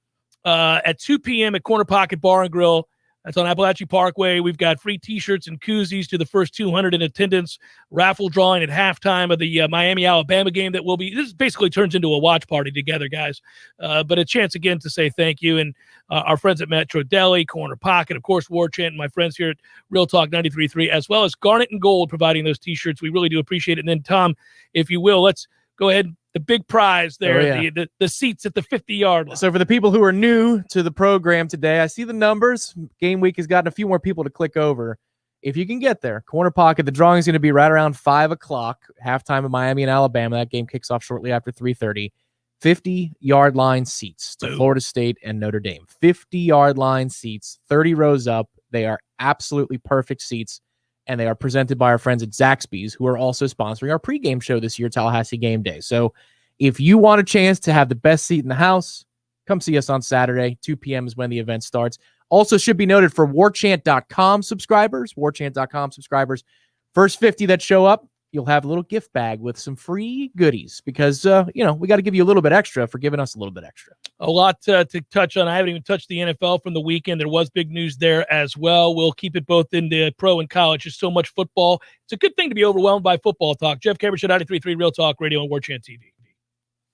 at 2 p.m. at Corner Pocket Bar and Grill. That's on Appalachian Parkway. We've got free T-shirts and koozies to the first 200 in attendance. Raffle drawing at halftime of the Miami-Alabama game that will be. This basically turns into a watch party together, guys. But a chance again to say thank you. And our friends at Metro Deli, Corner Pocket, of course, Warchant, and my friends here at Real Talk 93.3, as well as Garnet and Gold providing those T-shirts. We really do appreciate it. And then, Tom, if you will, let's go ahead. The big prize there, the seats at the 50-yard line. So for the people who are new to the program today, I see the numbers. Game week has gotten a few more people to click over. If you can get there, Corner Pocket, the drawing is going to be right around 5 o'clock, halftime of Miami and Alabama. That game kicks off shortly after 3:30. 50-yard line seats to Florida State and Notre Dame. 50-yard line seats, 30 rows up. They are absolutely perfect seats. And they are presented by our friends at Zaxby's, who are also sponsoring our pregame show this year, Tallahassee Game Day. So if you want a chance to have the best seat in the house, come see us on Saturday. 2 p.m. is when the event starts. Also should be noted for Warchant.com subscribers, first 50 that show up, you'll have a little gift bag with some free goodies because, we got to give you a little bit extra for giving us a little bit extra. A lot to touch on. I haven't even touched the NFL from the weekend. There was big news there as well. We'll keep it both in the pro and college. There's so much football. It's a good thing to be overwhelmed by football talk. Jeff Cameron, 93.3 Real Talk Radio and Warchant TV.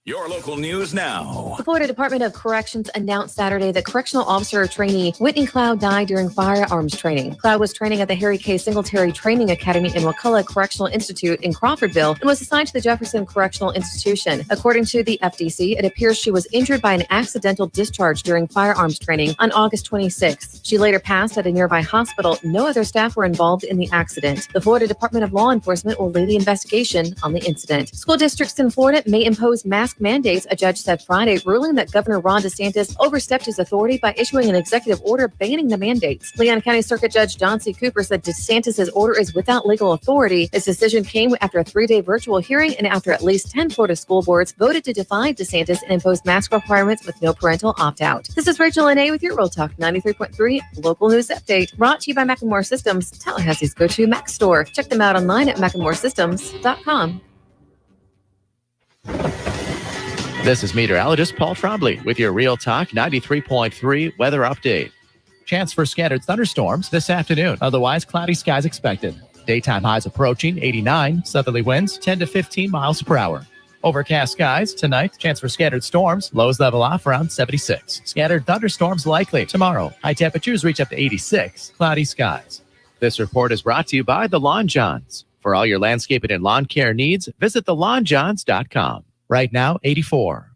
Your local news now. The Florida Department of Corrections announced Saturday that correctional officer trainee Whitney Cloud died during firearms training. Cloud was training at the Harry K. Singletary Training Academy in Wakulla Correctional Institute in Crawfordville and was assigned to the Jefferson Correctional Institution. According to the FDC, it appears she was injured by an accidental discharge during firearms training on August 26th. She later passed at a nearby hospital. No other staff were involved in the accident. The Florida Department of Law Enforcement will lead the investigation on the incident. School districts in Florida may impose mask mask mandates, a judge said Friday, ruling that Governor Ron DeSantis overstepped his authority by issuing an executive order banning the mandates. Leon County Circuit Judge John C. Cooper said DeSantis' order is without legal authority. His decision came after a 3-day virtual hearing and after at least 10 Florida school boards voted to defy DeSantis and impose mask requirements with no parental opt-out. This is Rachel Lene with your Real Talk 93.3 local news update, brought to you by Macklemore Systems, Tallahassee's go-to Mac store. Check them out online at MacklemoreSystems.com. This is meteorologist Paul Trombley with your Real Talk 93.3 weather update. Chance for scattered thunderstorms this afternoon. Otherwise, cloudy skies expected. Daytime highs approaching 89, southerly winds 10 to 15 miles per hour. Overcast skies tonight, chance for scattered storms. Lows level off around 76. Scattered thunderstorms likely tomorrow. High temperatures reach up to 86. Cloudy skies. This report is brought to you by the Lawn Johns. For all your landscaping and lawn care needs, visit thelawnjohns.com. Right now, 84.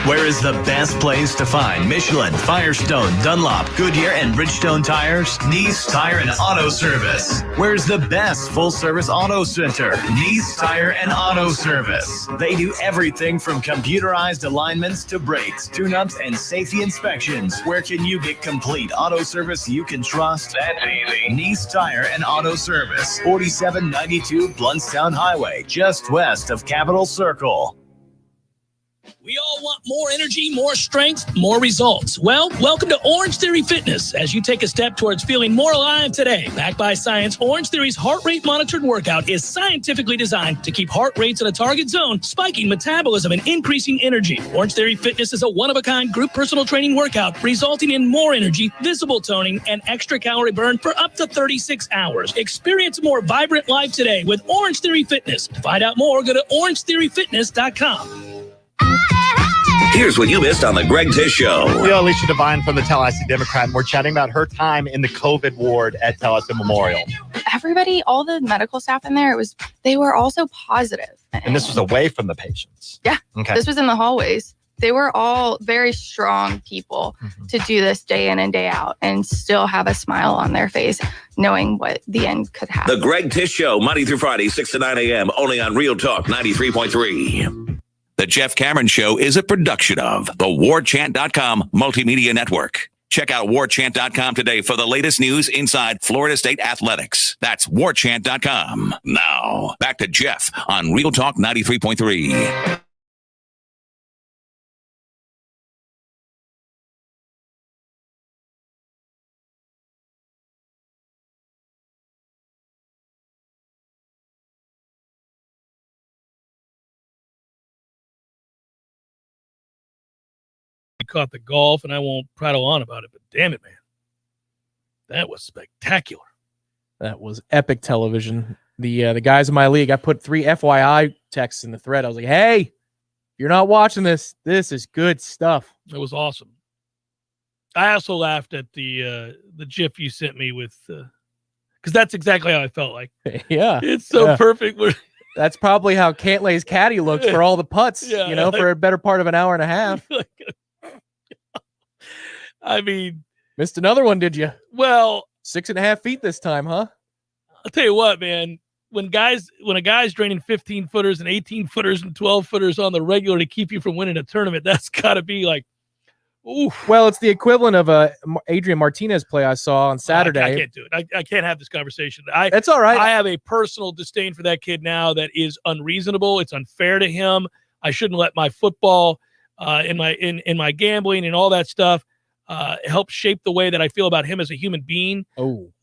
Where is the best place to find Michelin, Firestone, Dunlop, Goodyear, and Bridgestone tires? Nice Tire and Auto Service. Where's the best full-service auto center? Nice Tire and Auto Service. They do everything from computerized alignments to brakes, tune-ups, and safety inspections. Where can you get complete auto service you can trust? That's easy. Nice Tire and Auto Service. 4792 Bluntstown Highway, just west of Capitol Circle. We all want more energy, more strength, more results. Well, welcome to Orange Theory Fitness as you take a step towards feeling more alive today. Backed by science, Orange Theory's heart rate monitored workout is scientifically designed to keep heart rates in a target zone, spiking metabolism and increasing energy. Orange Theory Fitness is a one-of-a-kind group personal training workout resulting in more energy, visible toning, and extra calorie burn for up to 36 hours. Experience a more vibrant life today with Orange Theory Fitness. To find out more, go to orangetheoryfitness.com. Here's what you missed on the Greg Tish Show. Alicia Devine from the Tallahassee Democrat, and we're chatting about her time in the COVID ward at Tallahassee Memorial. Everybody, all the medical staff in there, they were also positive. And this was away from the patients. Yeah. Okay. This was in the hallways. They were all very strong people to do this day in and day out and still have a smile on their face, knowing what the end could happen. The Greg Tish Show, Monday through Friday, 6 to 9 a.m., only on Real Talk 93.3. The Jeff Cameron Show is a production of the Warchant.com multimedia network. Check out Warchant.com today for the latest news inside Florida State athletics. That's Warchant.com. Now, back to Jeff on Real Talk 93.3. Caught the golf, and I won't prattle on about it, but damn it, man. That was spectacular. That was epic television. The guys in my league, I put 3 FYI texts in the thread. I was like, hey, if you're not watching this, this is good stuff. It was awesome. I also laughed at the GIF you sent me with, because that's exactly how I felt like. Yeah. It's so perfect. That's probably how Cantlay's caddy looks for all the putts, for a better part of an hour and a half. I mean, missed another one, did you? Well, 6.5 feet this time, huh? I'll tell you what, man. When a guy's draining 15 footers and 18 footers and 12 footers on the regular to keep you from winning a tournament, that's got to be like, ooh. Well, it's the equivalent of a Adrian Martinez play I saw on Saturday. I can't do it. I can't have this conversation. It's all right. I have a personal disdain for that kid now that is unreasonable. It's unfair to him. I shouldn't let my football, in my gambling and all that stuff, help shape the way that I feel about him as a human being.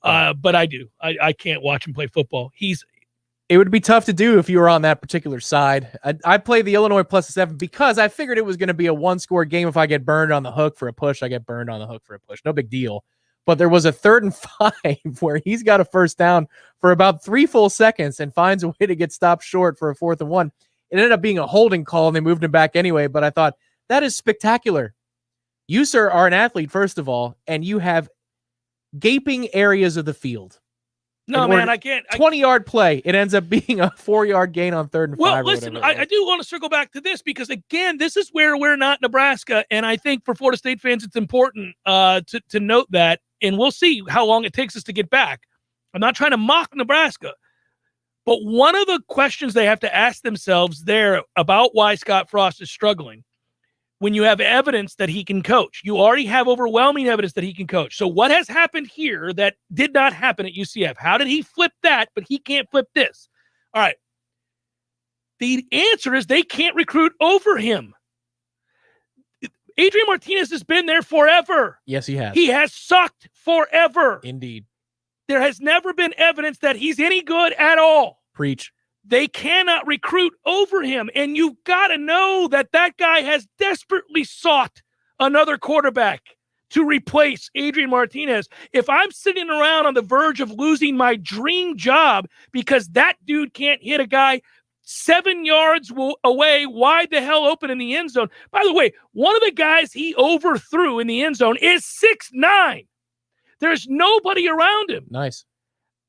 But I do. I can't watch him play football. It would be tough to do if you were on that particular side. I played the Illinois +7 because I figured it was going to be a one-score game. If I get burned on the hook for a push, I get burned on the hook for a push. No big deal. But there was a 3rd and 5 where he's got a first down for about 3 full seconds and finds a way to get stopped short for a 4th and 1. It ended up being a holding call, and they moved him back anyway. But I thought, that is spectacular. You, sir, are an athlete, first of all, and you have gaping areas of the field. No, man, I can't. 20-yard play. It ends up being a 4-yard gain on 3rd and 5. Well, listen, I do want to circle back to this because, again, this is where we're not Nebraska. And I think for Florida State fans, it's important to note that. And we'll see how long it takes us to get back. I'm not trying to mock Nebraska. But one of the questions they have to ask themselves there about why Scott Frost is struggling, when you have evidence that he can coach, you already have overwhelming evidence that he can coach. So what has happened here that did not happen at UCF? How did he flip that, but he can't flip this? All right. The answer is they can't recruit over him. Adrian Martinez has been there forever. Yes, he has. He has sucked forever. Indeed. There has never been evidence that he's any good at all. Preach. They cannot recruit over him. And you've got to know that that guy has desperately sought another quarterback to replace Adrian Martinez. If I'm sitting around on the verge of losing my dream job because that dude can't hit a guy 7 yards away, wide the hell open in the end zone. By the way, one of the guys he overthrew in the end zone is 6'9". There's nobody around him. Nice.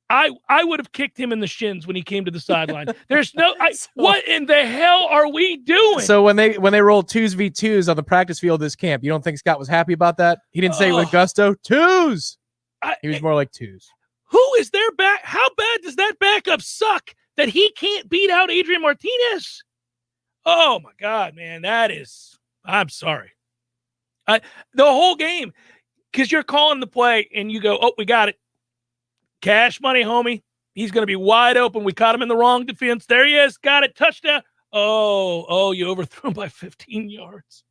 I would have kicked him in the shins when he came to the sideline. There's no what in the hell are we doing? So when they rolled 2v2s on the practice field this camp, you don't think Scott was happy about that? He didn't say it with gusto. 2s. He was more like 2s. Who is their back? How bad does that backup suck that he can't beat out Adrian Martinez? Oh my God, man, I'm sorry. The whole game. Because you're calling the play and you go, oh, we got it. Cash money, homie. He's going to be wide open. We caught him in the wrong defense. There he is. Got it. Touchdown. Oh, you overthrew him by 15 yards.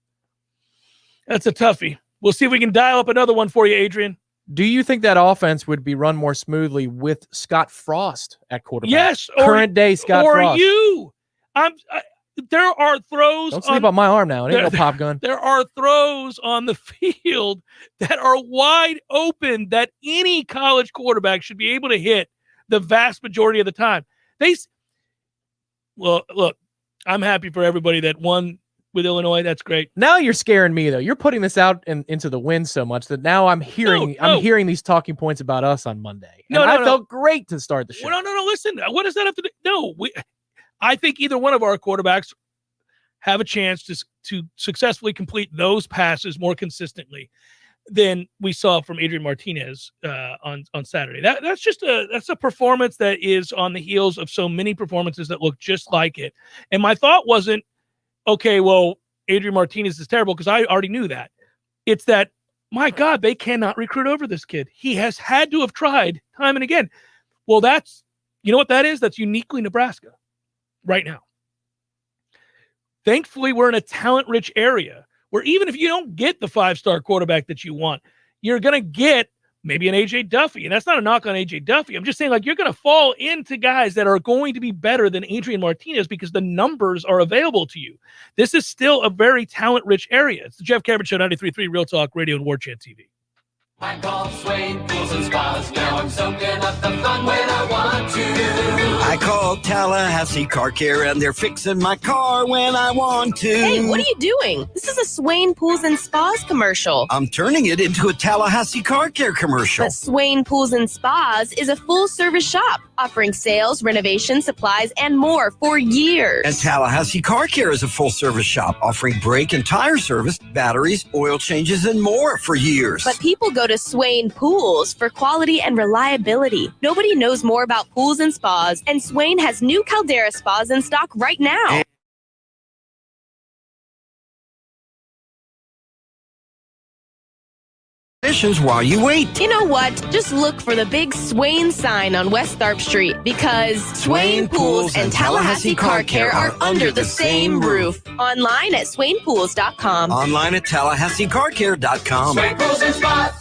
That's a toughie. We'll see if we can dial up another one for you, Adrian. Do you think that offense would be run more smoothly with Scott Frost at quarterback? Yes. Current day Scott Frost. Or you. There are throws. Don't sleep on my arm now. It ain't no pop gun. There are throws on the field that are wide open that any college quarterback should be able to hit the vast majority of the time. Well, look, I'm happy for everybody that won with Illinois. That's great. Now you're scaring me, though. You're putting this out into the wind so much that now I'm hearing these talking points about us on Monday. And I felt great to start the show. No. Listen, what does that have to do? No, I think either one of our quarterbacks have a chance to successfully complete those passes more consistently than we saw from Adrian Martinez on Saturday. That's a performance that is on the heels of so many performances that look just like it. And my thought wasn't, okay, well, Adrian Martinez is terrible, because I already knew that. It's that, my God, they cannot recruit over this kid. He has had to have tried time and again. Well, you know what that is? That's uniquely Nebraska right now. Thankfully, we're in a talent-rich area where even if you don't get the 5-star quarterback that you want, you're going to get maybe an A.J. Duffy. And that's not a knock on A.J. Duffy. I'm just saying, you're going to fall into guys that are going to be better than Adrian Martinez because the numbers are available to you. This is still a very talent-rich area. It's the Jeff Cameron Show, 93.3 Real Talk Radio and Warchant TV. I call Swain Pools and Spas. Now I'm soaking up the fun when I want to. I call Tallahassee Car Care and they're fixing my car when I want to. Hey, what are you doing? This is a Swain Pools and Spas commercial. I'm turning it into a Tallahassee Car Care commercial. But Swain Pools and Spas is a full-service shop offering sales, renovation, supplies, and more for years. And Tallahassee Car Care is a full-service shop offering brake and tire service, batteries, oil changes, and more for years. But people go to Swain Pools for quality and reliability. Nobody knows more about pools and spas, and Swain has new Caldera spas in stock right now. While you wait. You know what? Just look for the big Swain sign on West Tharp Street, because Swain Pools and Tallahassee Car Care are under the same roof. Online at swainpools.com. Online at tallahasseecarcare.com. Swain Pools and Spas.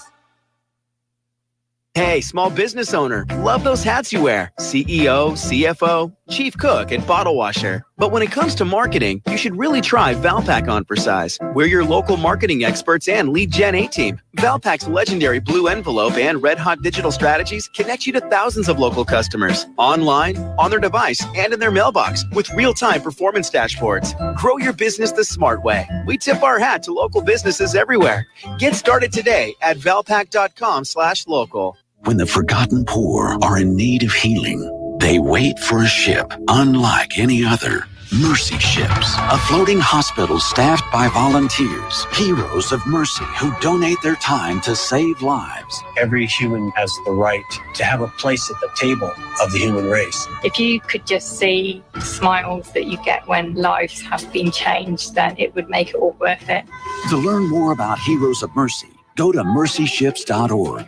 Hey, small business owner, love those hats you wear. CEO, CFO, chief cook, and bottle washer. But when it comes to marketing, you should really try Valpak on for size. We're your local marketing experts and lead Gen A team. Valpak's legendary blue envelope and red hot digital strategies connect you to thousands of local customers, online, on their device, and in their mailbox with real-time performance dashboards. Grow your business the smart way. We tip our hat to local businesses everywhere. Get started today at valpak.com/local. When the forgotten poor are in need of healing, they wait for a ship unlike any other. Mercy ships, a floating hospital staffed by volunteers, heroes of mercy who donate their time to save lives. Every human has the right to have a place at the table of the human race. If you could just see the smiles that you get when lives have been changed, then it would make it all worth it. To learn more about Heroes of Mercy, go to mercyships.org.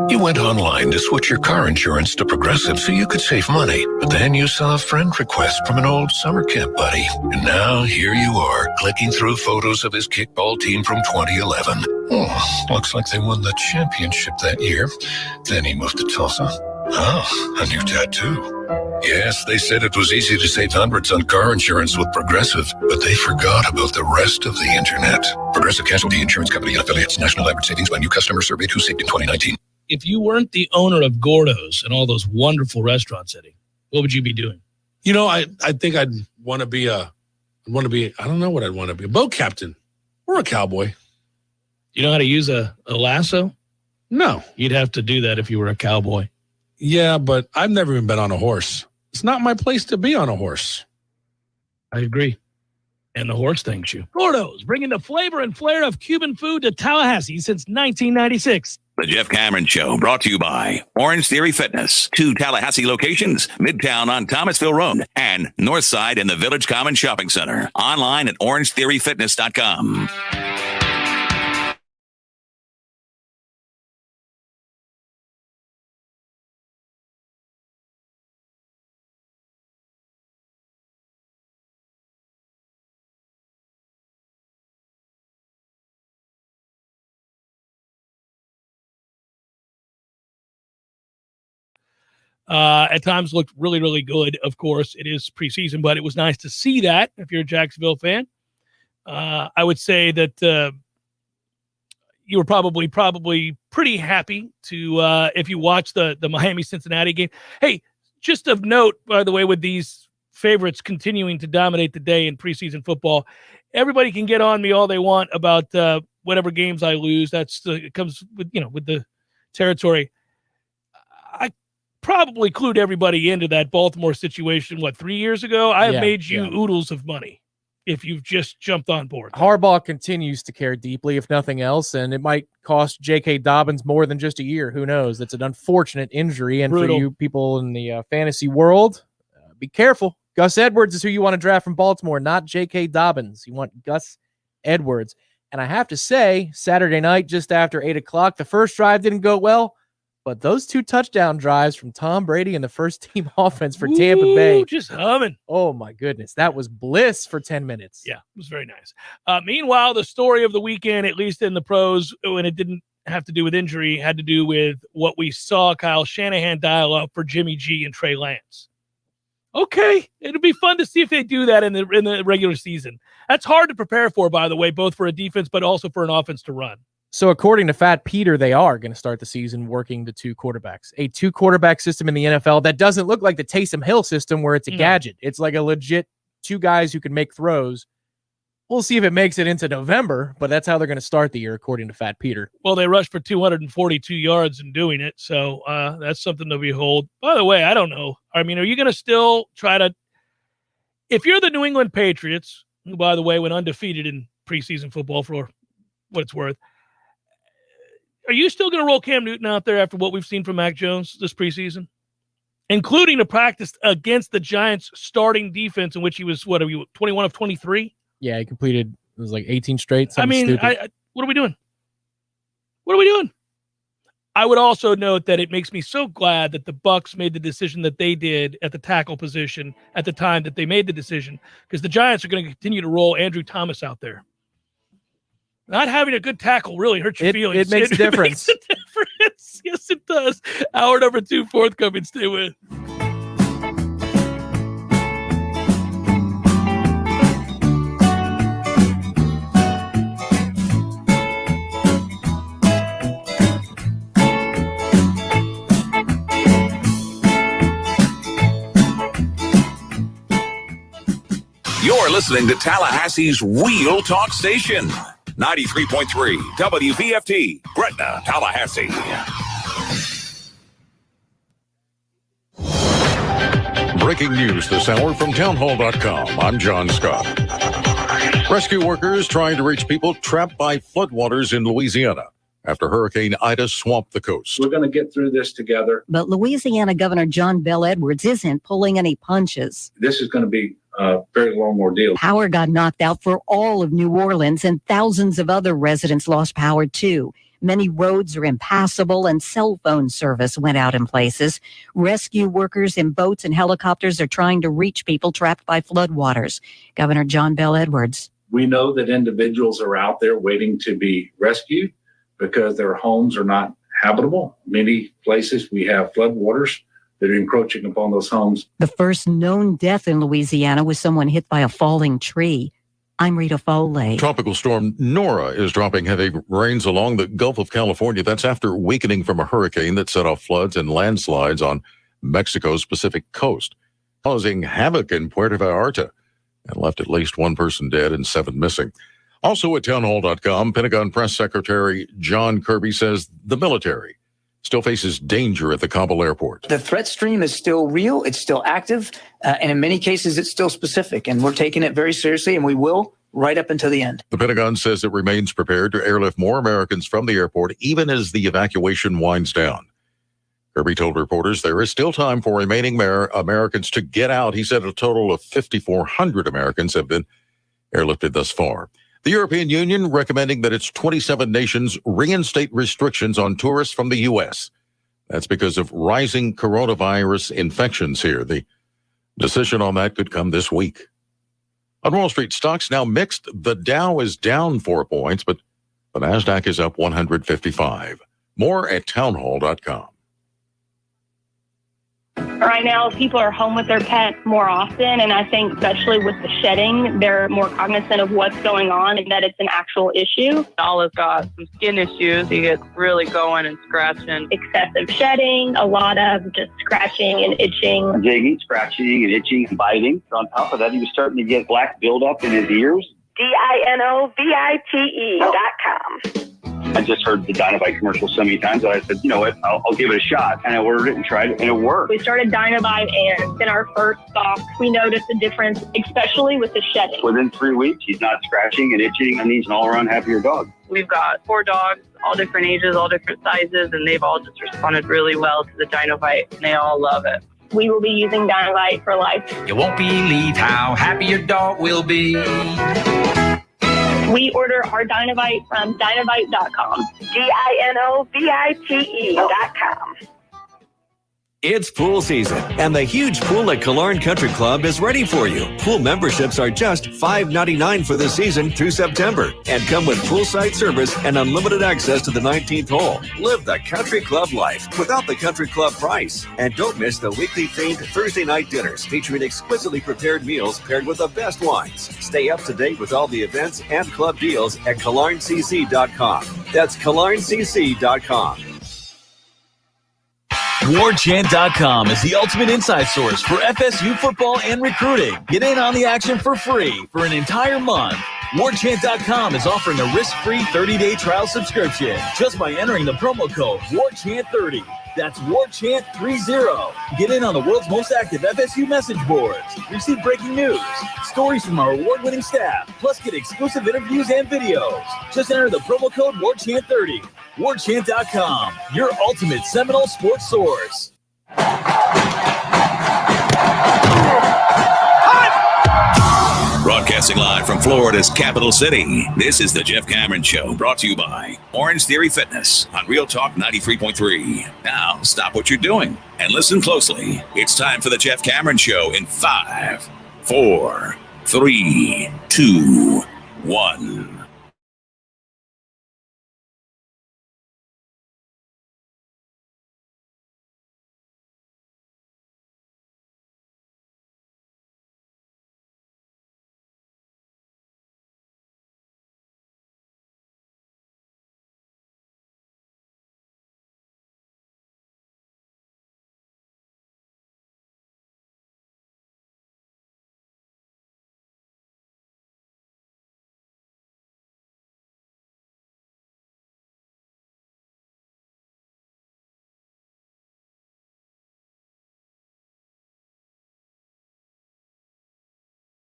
You went online to switch your car insurance to Progressive so you could save money. But then you saw a friend request from an old summer camp buddy. And now here you are, clicking through photos of his kickball team from 2011. Oh, looks like they won the championship that year. Then he moved to Tulsa. Oh, a new tattoo. Yes, they said it was easy to save hundreds on car insurance with Progressive, but they forgot about the rest of the internet. Progressive Casualty Insurance Company and affiliates. National average savings by new customer surveyed who saved in 2019. If you weren't the owner of Gordo's and all those wonderful restaurants, Eddie, what would you be doing? You know, I think I'd want to be I don't know what I'd want to be, a boat captain or a cowboy. You know how to use a lasso? No. You'd have to do that if you were a cowboy. Yeah, but I've never even been on a horse. It's not my place to be on a horse. I agree. And the horse thanks you. Gordo's, bringing the flavor and flair of Cuban food to Tallahassee since 1996. The Jeff Cameron Show, brought to you by Orange Theory Fitness. 2 Tallahassee locations, Midtown on Thomasville Road and Northside in the Village Common Shopping Center. Online at orangetheoryfitness.com. At times looked really, really good. Of course, it is preseason, but it was nice to see that if you're a Jacksonville fan. I would say that you were probably pretty happy to if you watched the Miami-Cincinnati game. Hey, just of note, by the way, with these favorites continuing to dominate the day in preseason football, everybody can get on me all they want about whatever games I lose. It comes with the territory. I probably clued everybody into that Baltimore situation, 3 years ago? I have made you oodles of money if you've just jumped on board. Harbaugh continues to care deeply, if nothing else, and it might cost J.K. Dobbins more than just a year. Who knows? It's an unfortunate injury, and Brutal. for you people in the fantasy world, be careful. Gus Edwards is who you want to draft from Baltimore, not J.K. Dobbins. You want Gus Edwards. And I have to say, Saturday night, just after 8 o'clock, the first drive didn't go well. But those 2 touchdown drives from Tom Brady and the first-team offense for Tampa Bay. Just humming. Oh, my goodness. That was bliss for 10 minutes. Yeah, it was very nice. Meanwhile, the story of the weekend, at least in the pros, when it didn't have to do with injury, had to do with what we saw Kyle Shanahan dial up for Jimmy G and Trey Lance. Okay, it'll be fun to see if they do that in the regular season. That's hard to prepare for, by the way, both for a defense but also for an offense to run. So according to Fat Peter, they are going to start the season working the 2 quarterbacks. A 2-quarterback system in the NFL that doesn't look like the Taysom Hill system where it's a gadget. It's like a legit 2 guys who can make throws. We'll see if it makes it into November, but that's how they're going to start the year, according to Fat Peter. Well, they rushed for 242 yards in doing it, so that's something to behold. By the way, I don't know. I mean, are you going to still try to – if you're the New England Patriots, who, by the way, went undefeated in preseason football for what it's worth, are you still going to roll Cam Newton out there after what we've seen from Mac Jones this preseason? Including a practice against the Giants starting defense in which he was, 21 of 23? Yeah, he completed, it was like 18 straight. What are we doing? What are we doing? I would also note that it makes me so glad that the Bucs made the decision that they did at the tackle position at the time that they made the decision, because the Giants are going to continue to roll Andrew Thomas out there. Not having a good tackle really hurts your feelings. It makes a difference. Makes a difference. Yes, it does. Hour number 2 forthcoming. Stay with. You're listening to Tallahassee's Real Talk Station. 93.3 WVFT, Gretna, Tallahassee. Breaking news this hour from townhall.com. I'm John Scott. Rescue workers trying to reach people trapped by floodwaters in Louisiana after Hurricane Ida swamped the coast. We're going to get through this together. But Louisiana Governor John Bel Edwards isn't pulling any punches. This is going to be a very long ordeal. Power got knocked out for all of New Orleans, and thousands of other residents lost power too. Many roads are impassable and cell phone service went out in places. Rescue workers in boats and helicopters are trying to reach people trapped by floodwaters. Governor John Bel Edwards. We know that individuals are out there waiting to be rescued because their homes are not habitable. Many places we have floodwaters that are encroaching upon those homes. The first known death in Louisiana was someone hit by a falling tree. I'm Rita Foley. Tropical storm Nora is dropping heavy rains along the Gulf of California. That's after weakening from a hurricane that set off floods and landslides on Mexico's Pacific coast, causing havoc in Puerto Vallarta and left at least one person dead and 7 missing. Also at townhall.com, Pentagon Press Secretary John Kirby says the military still faces danger at the Kabul airport. The threat stream is still real, it's still active, and in many cases it's still specific, and we're taking it very seriously, and we will right up until the end. The Pentagon says it remains prepared to airlift more Americans from the airport even as the evacuation winds down. Kirby told reporters there is still time for remaining Americans to get out. He said a total of 5,400 Americans have been airlifted thus far. The European Union recommending that its 27 nations reinstate restrictions on tourists from the U.S. That's because of rising coronavirus infections here. The decision on that could come this week. On Wall Street, stocks now mixed. The Dow is down 4 points, but the NASDAQ is up 155. More at townhall.com. Right now, people are home with their pets more often, and I think especially with the shedding, they're more cognizant of what's going on and that it's an actual issue. Olive's got some skin issues. He gets really going and scratching. Excessive shedding, a lot of just scratching and itching. Digging, scratching, and itching and biting. On top of that, he was starting to get black buildup in his ears. DINOVITE.com. I just heard the Dynovite commercial so many times that I said, you know what, I'll give it a shot. And I ordered it and tried it, and it worked. We started Dynovite, and in our first stock, we noticed a difference, especially with the shedding. Within 3 weeks, he's not scratching and itching, and he's an all-around happier dog. We've got 4 dogs, all different ages, all different sizes, and they've all just responded really well to the Dynovite, and they all love it. We will be using Dynovite for life. You won't believe how happy your dog will be. We order our Dynovite from Dynovite.com. DINOVITE.com. It's pool season, and the huge pool at Killearn Country Club is ready for you. Pool memberships are just $5.99 for the season through September, and come with poolside service and unlimited access to the 19th hole. Live the Country Club life without the Country Club price. And don't miss the weekly themed Thursday night dinners featuring exquisitely prepared meals paired with the best wines. Stay up to date with all the events and club deals at KillearnCC.com. That's KillearnCC.com. Warchant.com is the ultimate inside source for FSU football and recruiting. Get in on the action for free for an entire month. Warchant.com is offering a risk-free 30-day trial subscription just by entering the promo code Warchant30. That's Warchant30. Get in on the world's most active FSU message boards. Receive breaking news, stories from our award-winning staff, plus get exclusive interviews and videos. Just enter the promo code Warchant30. Warchant.com, your ultimate Seminole sports source. Broadcasting live from Florida's capital city, this is the Jeff Cameron Show, brought to you by Orange Theory Fitness on Real Talk 93.3. Now, stop what you're doing and listen closely. It's time for the Jeff Cameron Show in 5, 4, 3, 2, 1.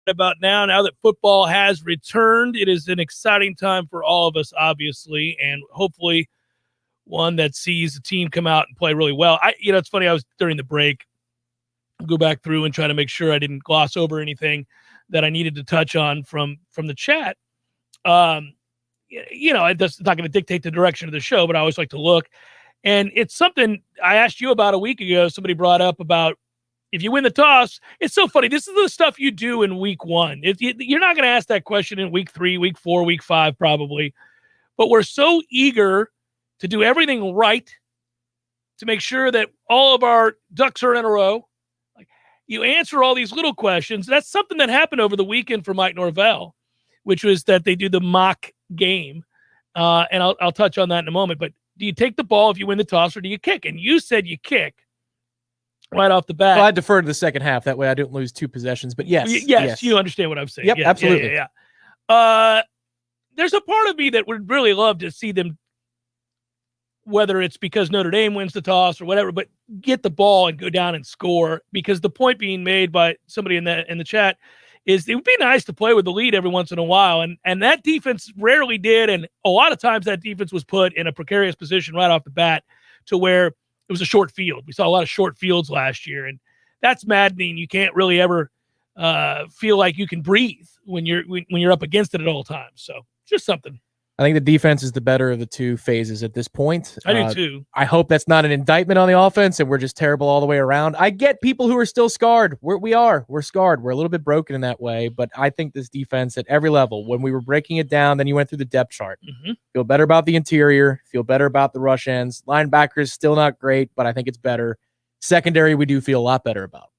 about now that football has returned. It is an exciting time for all of us, obviously, and hopefully one that sees the team come out and play really well. It's funny. I was during the break, go back through and try to make sure I didn't gloss over anything that I needed to touch on from the chat. It's not going to dictate the direction of the show, but I always like to look. And it's something I asked you about a week ago. Somebody brought up about if you win the toss. It's so funny. This is the stuff you do in week 1. You're not going to ask that question in week 3, week 4, week 5, probably. But we're so eager to do everything right to make sure that all of our ducks are in a row. Like, you answer all these little questions. That's something that happened over the weekend for Mike Norvell, which was that they do the mock game. And I'll touch on that in a moment. But do you take the ball if you win the toss, or do you kick? And you said you kick right off the bat. Well, I defer to the second half. That way I don't lose 2 possessions. But yes. You understand what I'm saying. Yep, absolutely. Yeah. There's a part of me that would really love to see them, whether it's because Notre Dame wins the toss or whatever, but get the ball and go down and score. Because the point being made by somebody in the chat is it would be nice to play with the lead every once in a while. And that defense rarely did. And a lot of times that defense was put in a precarious position right off the bat to where it was a short field. We saw a lot of short fields last year, and that's maddening. You can't really ever feel like you can breathe when you're up against it at all times. So just something. I think the defense is the better of the 2 phases at this point. I do too. I hope that's not an indictment on the offense and we're just terrible all the way around. I get people who are still scarred. We're scarred. We're a little bit broken in that way, but I think this defense at every level, when we were breaking it down, then you went through the depth chart. Feel better about the interior, feel better about the rush ends. Linebackers still not great, but I think it's better. Secondary, we do feel a lot better about.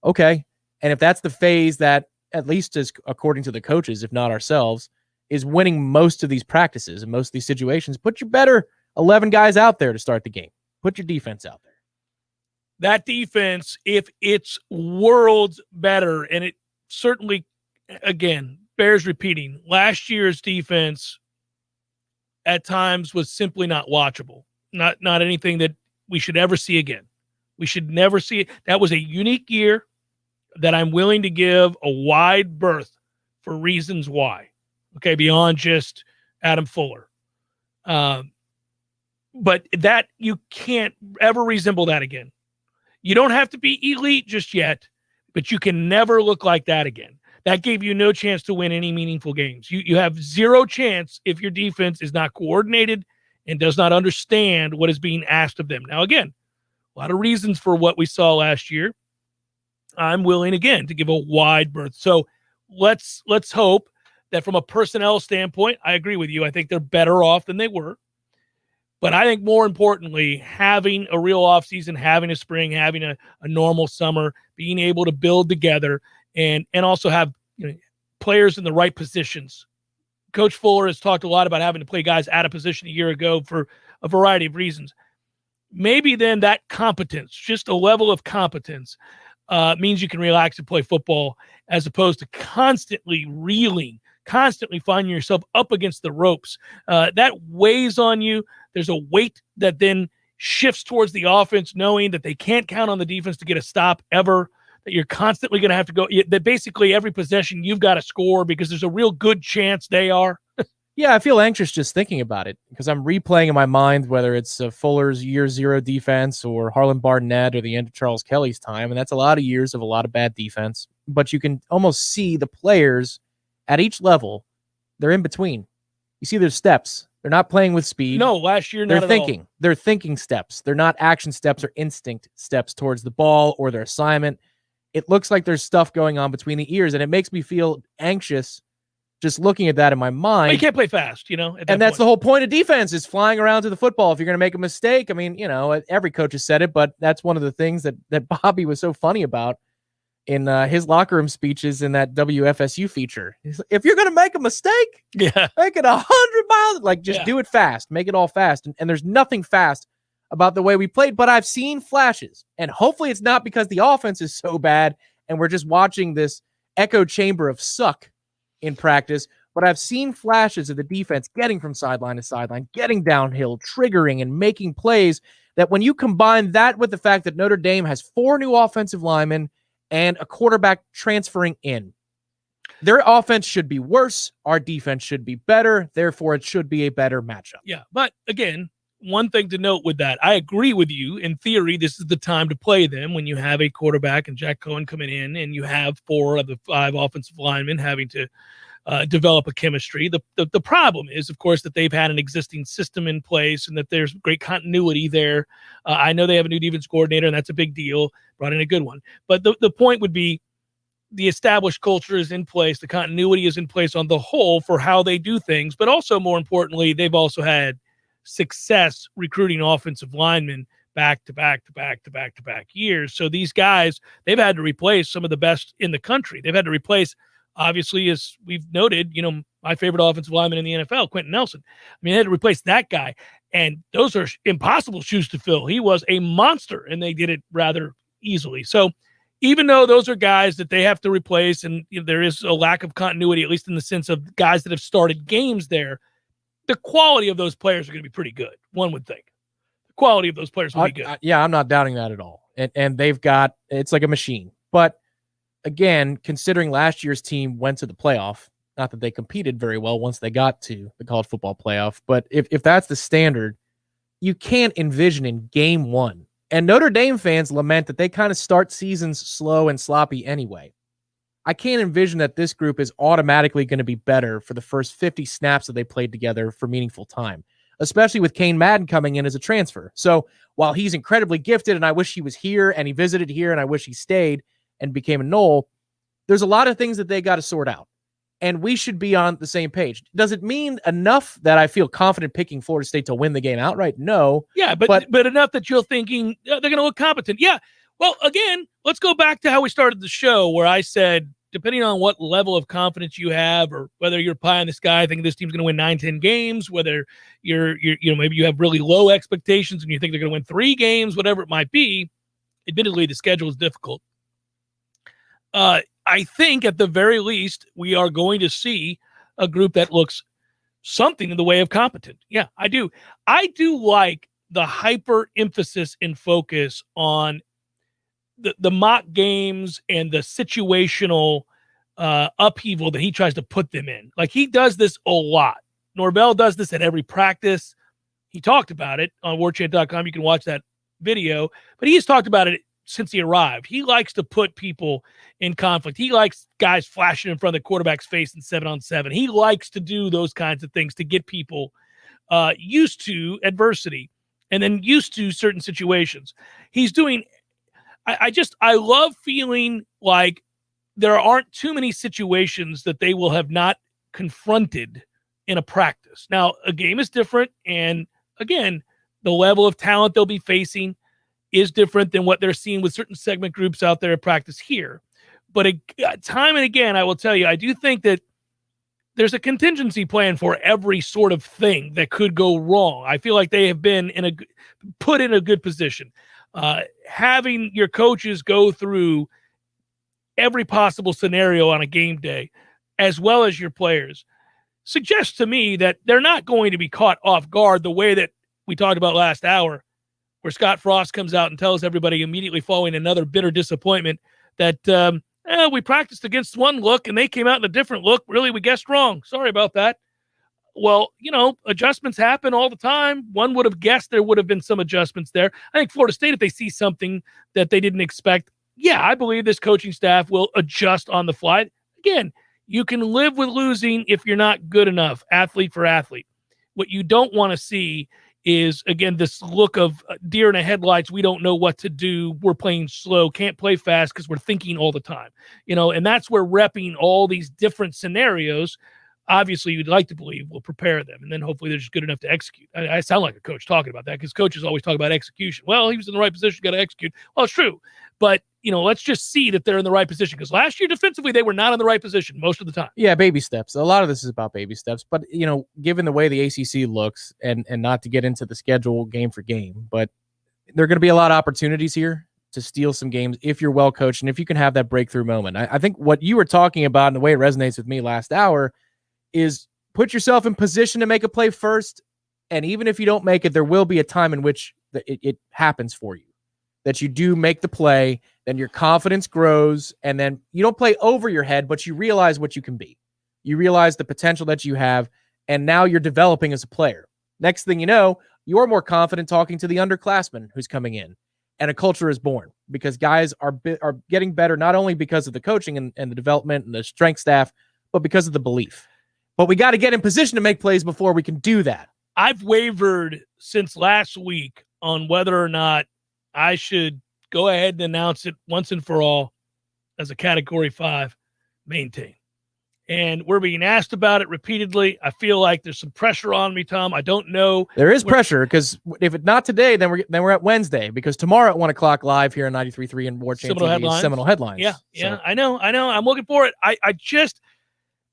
Okay. And if that's the phase that, at least as according to the coaches, if not ourselves, is winning most of these practices and most of these situations, put your better 11 guys out there to start the game. Put your defense out there. That defense, if it's worlds better, and it certainly, again, bears repeating, last year's defense at times was simply not watchable. Not anything that we should ever see again. We should never see it. That was a unique year that I'm willing to give a wide berth for reasons why. Okay, beyond just Adam Fuller. But that you can't ever resemble that again. You don't have to be elite just yet, but you can never look like that again. That gave you no chance to win any meaningful games. You have zero chance if your defense is not coordinated and does not understand what is being asked of them. Now, again, a lot of reasons for what we saw last year. I'm willing, again, to give a wide berth. So let's hope that from a personnel standpoint, I agree with you. I think they're better off than they were. But I think more importantly, having a real offseason, having a spring, having a normal summer, being able to build together and also have players in the right positions. Coach Fuller has talked a lot about having to play guys out of position a year ago for a variety of reasons. Maybe then that competence, just a level of competence, means you can relax and play football as opposed to constantly reeling, constantly finding yourself up against the ropes. That weighs on you. There's a weight that then shifts towards the offense, knowing that they can't count on the defense to get a stop ever, that you're constantly going to have to go, that basically every possession you've got to score because there's a real good chance they are. Yeah, I feel anxious just thinking about it because I'm replaying in my mind whether it's Fuller's year 0 defense or Harlan Barnett or the end of Charles Kelly's time, and that's a lot of years of a lot of bad defense. But you can almost see the players at each level, they're in between. You see their steps. They're not playing with speed. No, last year, they're thinking. They're thinking steps. They're not action steps or instinct steps towards the ball or their assignment. It looks like there's stuff going on between the ears, and it makes me feel anxious just looking at that in my mind. But you can't play fast, and that's the whole point of defense is flying around to the football. If you're going to make a mistake, I mean, every coach has said it, but that's one of the things that Bobby was so funny about in his locker room speeches in that WFSU feature. He's like, if you're going to make a mistake, make it 100 miles. Just do it fast. Make it all fast. And there's nothing fast about the way we played, but I've seen flashes. And hopefully it's not because the offense is so bad and we're just watching this echo chamber of suck in practice, but I've seen flashes of the defense getting from sideline to sideline, getting downhill, triggering, and making plays that when you combine that with the fact that Notre Dame has 4 new offensive linemen and a quarterback transferring in, Their offense should be worse. Our defense should be better. Therefore, it should be a better matchup. Yeah, but again, one thing to note with that, I agree with you. In theory, this is the time to play them when you have a quarterback and Jack Cohen coming in and you have 4 of the 5 offensive linemen having to develop a chemistry. The problem is, of course, that they've had an existing system in place and that there's great continuity there. I know they have a new defense coordinator, and that's a big deal. Brought in a good one. But the point would be the established culture is in place. The continuity is in place on the whole for how they do things. But also, more importantly, they've also had success recruiting offensive linemen back to back years. So these guys, they've had to replace some of the best in the country. They've had to replace, obviously, as we've noted, my favorite offensive lineman in the NFL, Quentin Nelson. I mean, they had to replace that guy. And those are impossible shoes to fill. He was a monster, and they did it rather easily. So even though those are guys that they have to replace, and there is a lack of continuity, at least in the sense of guys that have started games there, the quality of those players are going to be pretty good, one would think. The quality of those players will be good. Yeah, I'm not doubting that at all. And they've got, it's like a machine. But again, considering last year's team went to the playoff, not that they competed very well once they got to the college football playoff, but if that's the standard, you can't envision in game 1. And Notre Dame fans lament that they kind of start seasons slow and sloppy anyway. I can't envision that this group is automatically going to be better for the first 50 snaps that they played together for meaningful time, especially with Kane Madden coming in as a transfer. So while he's incredibly gifted, and I wish he was here and he visited here and I wish he stayed and became a Nole, there's a lot of things that they got to sort out. And we should be on the same page. Does it mean enough that I feel confident picking Florida State to win the game outright? No. Yeah, but enough that you're thinking they're going to look competent. Yeah. Well, again, let's go back to how we started the show, where I said, depending on what level of confidence you have, or whether you're pie in the sky thinking this team's going to win 9-10 games, whether you're maybe you have really low expectations and you think they're going to win 3 games, whatever it might be. Admittedly, the schedule is difficult. I think at the very least we are going to see a group that looks something in the way of competent. Yeah, I do. I do like the hyper emphasis and focus on the mock games and the situational upheaval that he tries to put them in. Like, he does this a lot. Norvell does this at every practice. He talked about it on warchant.com. You can watch that video, but he's talked about it since he arrived. He likes to put people in conflict. He likes guys flashing in front of the quarterback's face in 7-on-7. He likes to do those kinds of things to get people used to adversity and then used to certain situations. He's doing, I love feeling like there aren't too many situations that they will have not confronted in a practice. Now, a game is different. And again, the level of talent they'll be facing is different than what they're seeing with certain segment groups out there at practice here. But time and again, I will tell you, I do think that there's a contingency plan for every sort of thing that could go wrong. I feel like they have been put in a good position. Having your coaches go through every possible scenario on a game day, as well as your players, suggests to me that they're not going to be caught off guard the way that we talked about last hour, where Scott Frost comes out and tells everybody immediately following another bitter disappointment that we practiced against one look and they came out in a different look. Really, we guessed wrong. Sorry about that. Well, adjustments happen all the time. One would have guessed there would have been some adjustments there. I think Florida State, if they see something that they didn't expect, yeah, I believe this coaching staff will adjust on the fly. Again, you can live with losing if you're not good enough, athlete for athlete. What you don't want to see is, again, this look of deer in the headlights. We don't know what to do. We're playing slow, can't play fast because we're thinking all the time. And that's where repping all these different scenarios, obviously you'd like to believe, will prepare them. And then hopefully they're just good enough to execute. I sound like a coach talking about that because coaches always talk about execution. Well, he was in the right position, got to execute. Well, it's true. But, let's just see that they're in the right position, because last year defensively, they were not in the right position most of the time. Yeah, baby steps. A lot of this is about baby steps. But, given the way the ACC looks, and not to get into the schedule game for game, but there are going to be a lot of opportunities here to steal some games if you're well coached and if you can have that breakthrough moment. I think what you were talking about and the way it resonates with me last hour is put yourself in position to make a play first. And even if you don't make it, there will be a time in which it happens for you, that you do make the play, then your confidence grows, and then you don't play over your head, but you realize what you can be. You realize the potential that you have, and now you're developing as a player. Next thing you know, you're more confident talking to the underclassman who's coming in, and a culture is born because guys are getting better not only because of the coaching and the development and the strength staff, but because of the belief. But we got to get in position to make plays before we can do that. I've wavered since last week on whether or not I should go ahead and announce it once and for all as a Category 5 maintain. And we're being asked about it repeatedly. I feel like there's some pressure on me, Tom. I don't know. There is pressure because if it's not today, then we're at Wednesday, because tomorrow at 1 o'clock live here on 93.3 and Warchant TV is Seminole Headlines. Yeah, so. I know. I'm looking for it.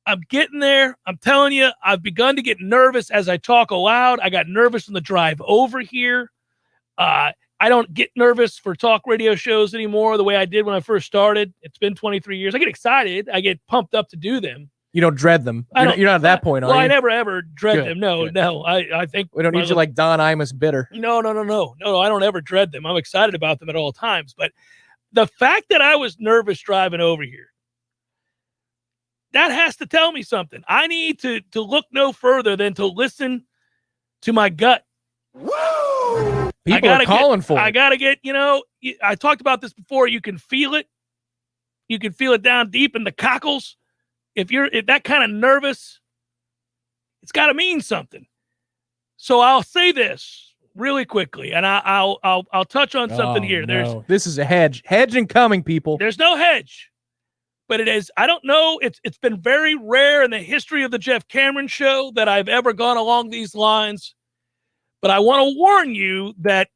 I'm getting there. I'm telling you, I've begun to get nervous as I talk aloud. I got nervous on the drive over here. I don't get nervous for talk radio shows anymore the way I did when I first started. It's been 23 years. I get excited. I get pumped up to do them. You don't dread them. You're not at that point, are you? I never, ever dread them. No. I think we don't need you like Don Imus bitter. No. I don't ever dread them. I'm excited about them at all times. But the fact that I was nervous driving over here, that has to tell me something. I need to look no further than to listen to my gut. Woo! People are calling for it. I got to get, I talked about this before. You can feel it. You can feel it down deep in the cockles. If that kind of nervous, it's got to mean something. So I'll say this really quickly, and I'll touch on something here. This is a hedge incoming, people. There's no hedge. But it is, I don't know, it's been very rare in the history of the Jeff Cameron Show that I've ever gone along these lines. But I want to warn you that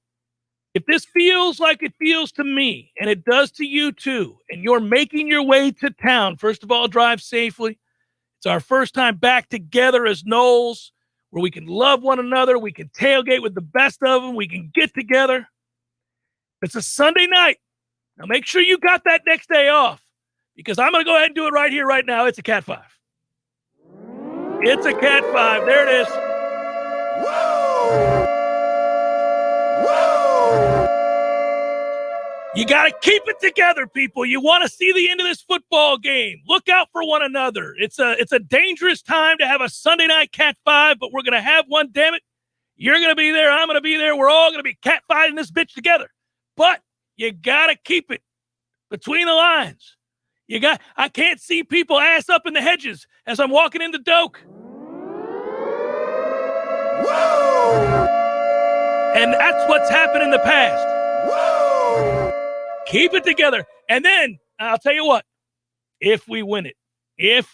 if this feels like it feels to me, and it does to you too, and you're making your way to town, first of all, drive safely. It's our first time back together as Noles, where we can love one another, we can tailgate with the best of them, we can get together. It's a Sunday night. Now make sure you got that next day off, because I'm going to go ahead and do it right here, right now. It's a Cat 5. It's a Cat 5. There it is. Woo! Woo! You got to keep it together, people. You want to see the end of this football game. Look out for one another. It's a dangerous time to have a Sunday night Cat 5, but we're going to have one, damn it. You're going to be there. I'm going to be there. We're all going to be Cat 5 in this bitch together. But you got to keep it between the lines. I can't see people ass up in the hedges as I'm walking into Doak. Woo! And that's what's happened in the past. Woo! Keep it together. And then, I'll tell you what, if we win it, if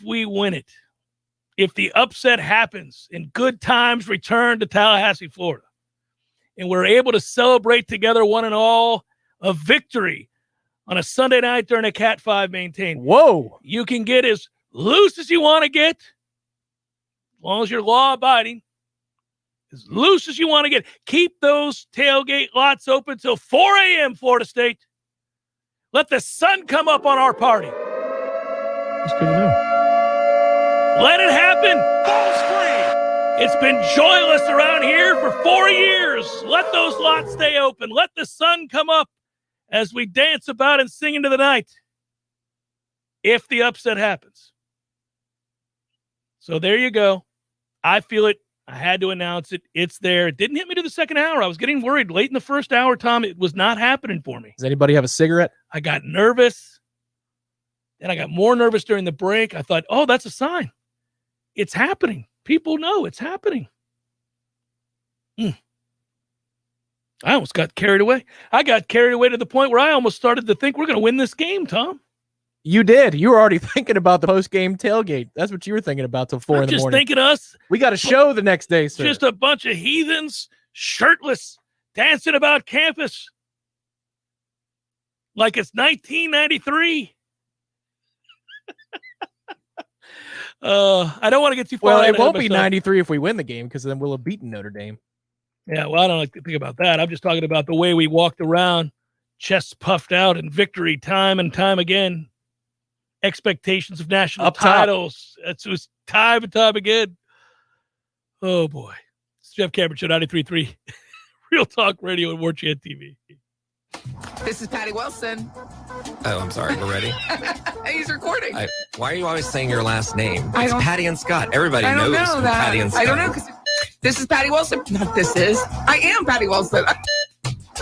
the upset happens and good times return to Tallahassee, Florida, and we're able to celebrate together one and all a victory on a Sunday night during a Cat 5 maintain. Whoa. You can get as loose as you want to get, as long as you're law-abiding, as loose as you want to get. Keep those tailgate lots open till 4 a.m., Florida State. Let the sun come up on our party. That's good to know. Let it happen. Ball screen. It's been joyless around here for 4 years. Let those lots stay open. Let the sun come up as we dance about and sing into the night, if the upset happens. So there you go. I feel it. I had to announce it. It's there. It didn't hit me to the second hour. I was getting worried late in the first hour, Tom. It was not happening for me. Does anybody have a cigarette? I got nervous. Then I got more nervous during the break. I thought, oh, that's a sign. It's happening. People know it's happening. I almost got carried away. I got carried away to the point where I almost started to think we're going to win this game, Tom. You did. You were already thinking about the post-game tailgate. That's what you were thinking about till 4 in the morning. Just thinking us. We got a show the next day, sir. Just a bunch of heathens, shirtless, dancing about campus like it's 1993. I don't want to get too far. Well, it won't be 93 if we win the game, because then we'll have beaten Notre Dame. Yeah, well, I don't like to think about that. I'm just talking about the way we walked around, chests puffed out in victory time and time again. Expectations of national titles. It was time and time again. Oh, boy. It's Jeff Cameron Show, 93.3. Real Talk Radio and Warchant TV. This is Patty Wilson. Oh, I'm sorry. We're ready. He's recording. Why are you always saying your last name? I It's don't- Patty and Scott. Everybody I don't knows know who that. Patty and Scott. I don't know because this is Patty Wilson. Not this is. I am Patty Wilson.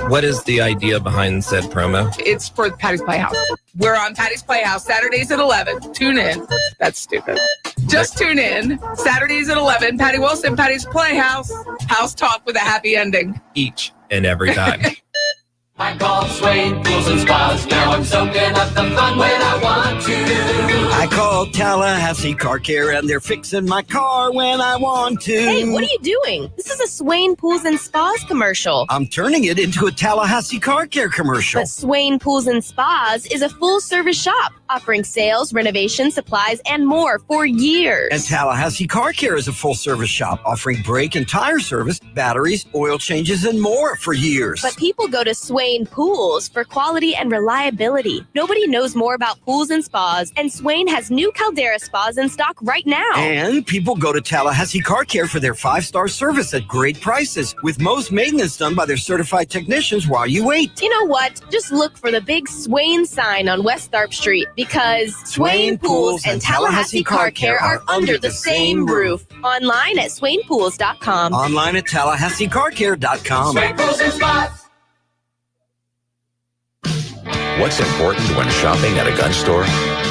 What is the idea behind said promo? It's for Patty's Playhouse. We're on Patty's Playhouse Saturdays at 11. Tune in. That's stupid. Just tune in. Saturdays at 11. Patty Wilson, Patty's Playhouse. House talk with a happy ending. Each and every time. I call Swain Pools and Spas. Now I'm soaking up the fun when I want to. I call Tallahassee Car Care and they're fixing my car when I want to. Hey, what are you doing? This is a Swain Pools and Spas commercial. I'm turning it into a Tallahassee Car Care commercial. But Swain Pools and Spas is a full-service shop offering sales, renovation, supplies, and more for years. And Tallahassee Car Care is a full-service shop offering brake and tire service, batteries, oil changes, and more for years. But people go to Swain Pools for quality and reliability. Nobody knows more about pools and spas, and Swain has new Caldera spas in stock right now. And people go to Tallahassee Car Care for their 5-star service at great prices, with most maintenance done by their certified technicians while you wait. You know what? Just look for the big Swain sign on West Tharp Street, because Swain Pools and Tallahassee Car Care are under the same roof. Online at swainpools.com. Online at TallahasseeCarCare.com. Swain Pools and Spas. What's important when shopping at a gun store?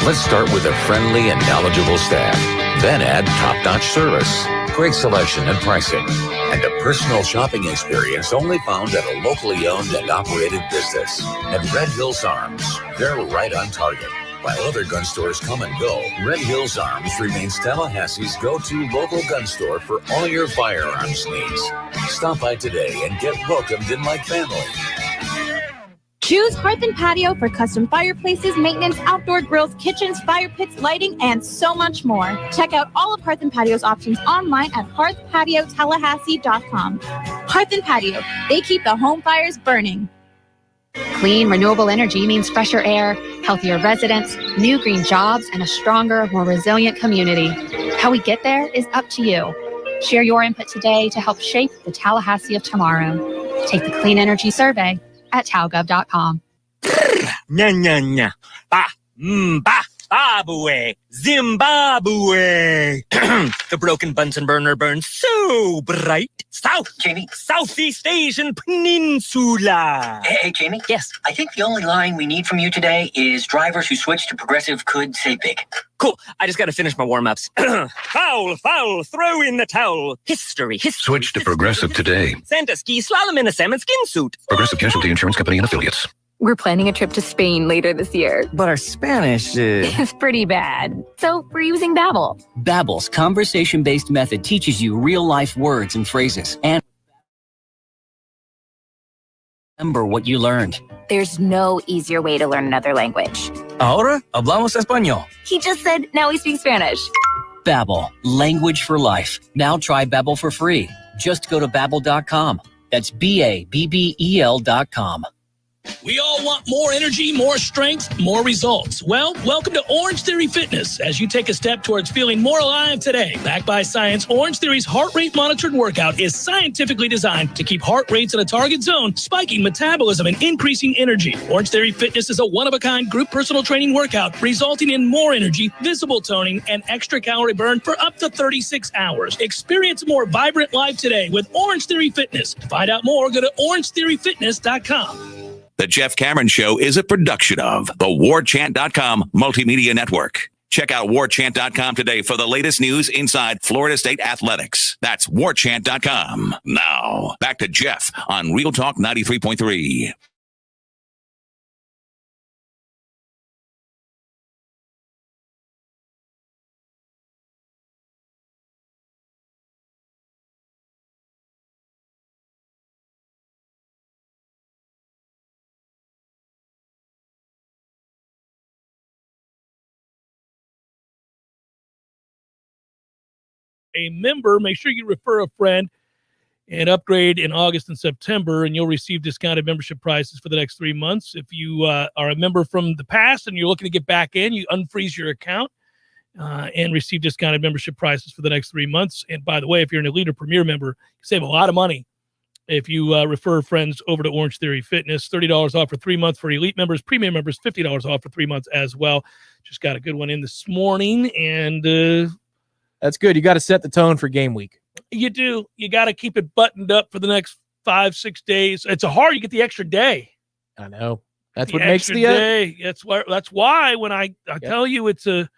Let's start with a friendly and knowledgeable staff. Then add top-notch service, great selection and pricing, and a personal shopping experience only found at a locally owned and operated business. At Red Hills Arms, they're right on target. While other gun stores come and go, Red Hills Arms remains Tallahassee's go-to local gun store for all your firearms needs. Stop by today and get welcomed in like family. Choose Hearth & Patio for custom fireplaces, maintenance, outdoor grills, kitchens, fire pits, lighting, and so much more. Check out all of Hearth & Patio's options online at hearthpatiotallahassee.com. Hearth & Patio, they keep the home fires burning. Clean, renewable energy means fresher air, healthier residents, new green jobs, and a stronger, more resilient community. How we get there is up to you. Share your input today to help shape the Tallahassee of tomorrow. Take the Clean Energy Survey at talgov.com. Nya, nya, nya. Ba, ba, Babue, Zimbabwe. The broken Bunsen burner burns so bright. Southeast Asian Peninsula. Hey, Jamie? Yes? I think the only line we need from you today is drivers who switch to Progressive could save big. Cool. I just got to finish my warm-ups. Foul, throw in the towel. History. Switch to Progressive today. Santa ski slalom in a salmon skin suit. Progressive Casualty Insurance Company and Affiliates. We're planning a trip to Spain later this year. But our Spanish is... It's pretty bad. So we're using Babbel. Babbel's conversation-based method teaches you real-life words and phrases and remember what you learned. There's no easier way to learn another language. Ahora hablamos español. He just said now he speaks Spanish. Babbel, language for life. Now try Babbel for free. Just go to babbel.com. That's BABBEL.com. We all want more energy, more strength, more results. Well, welcome to Orange Theory Fitness as you take a step towards feeling more alive today. Backed by science, Orange Theory's heart rate monitored workout is scientifically designed to keep heart rates in a target zone, spiking metabolism and increasing energy. Orange Theory Fitness is a one-of-a-kind group personal training workout resulting in more energy, visible toning, and extra calorie burn for up to 36 hours. Experience a more vibrant life today with Orange Theory Fitness. To find out more, go to orangetheoryfitness.com. The Jeff Cameron Show is a production of the Warchant.com Multimedia Network. Check out Warchant.com today for the latest news inside Florida State athletics. That's Warchant.com. Now, back to Jeff on Real Talk 93.3. A member, make sure you refer a friend and upgrade in August and September, and you'll receive discounted membership prices for the next 3 months. If you are a member from the past and you're looking to get back in, you unfreeze your account and receive discounted membership prices for the next 3 months. And by the way, if you're an Elite or Premier member, you save a lot of money if you refer friends over to Orange Theory Fitness. $30 off for 3 months for elite members. Premium members, $50 off for 3 months as well. Just got a good one in this morning, and that's good. You got to set the tone for game week. You do. You got to keep it buttoned up for the next 5-6 days. It's hard. You get the extra day. I know. That's The what makes extra the day. That's why when I tell you it's a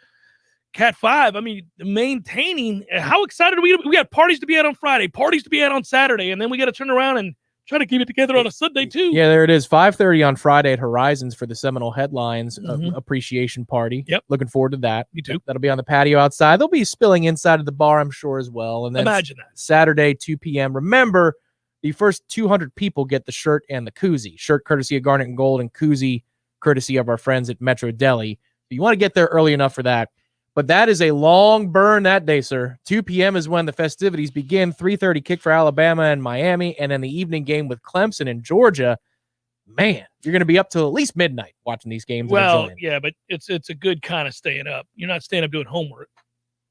Cat 5, I mean, maintaining. How excited are we? We got parties to be at on Friday, parties to be at on Saturday, and then we got to turn around and try to keep it together on a Sunday too. Yeah, there it is. 5:30 on Friday at Horizons for the Seminole Headlines appreciation party. Yep. Looking forward to that. Me too. That'll be on the patio outside. They'll be spilling inside of the bar, I'm sure, as well. And then Imagine that. Saturday, 2 p.m. Remember, the first 200 people get the shirt and the koozie. Shirt courtesy of Garnet and Gold, and koozie courtesy of our friends at Metro Deli. You want to get there early enough for that. But that is a long burn that day, sir. 2 p.m. is when the festivities begin. 3:30 kick for Alabama and Miami, and then the evening game with Clemson and Georgia. Man, you're going to be up till at least midnight watching these games. Well, yeah, but it's a good kind of staying up. You're not staying up doing homework.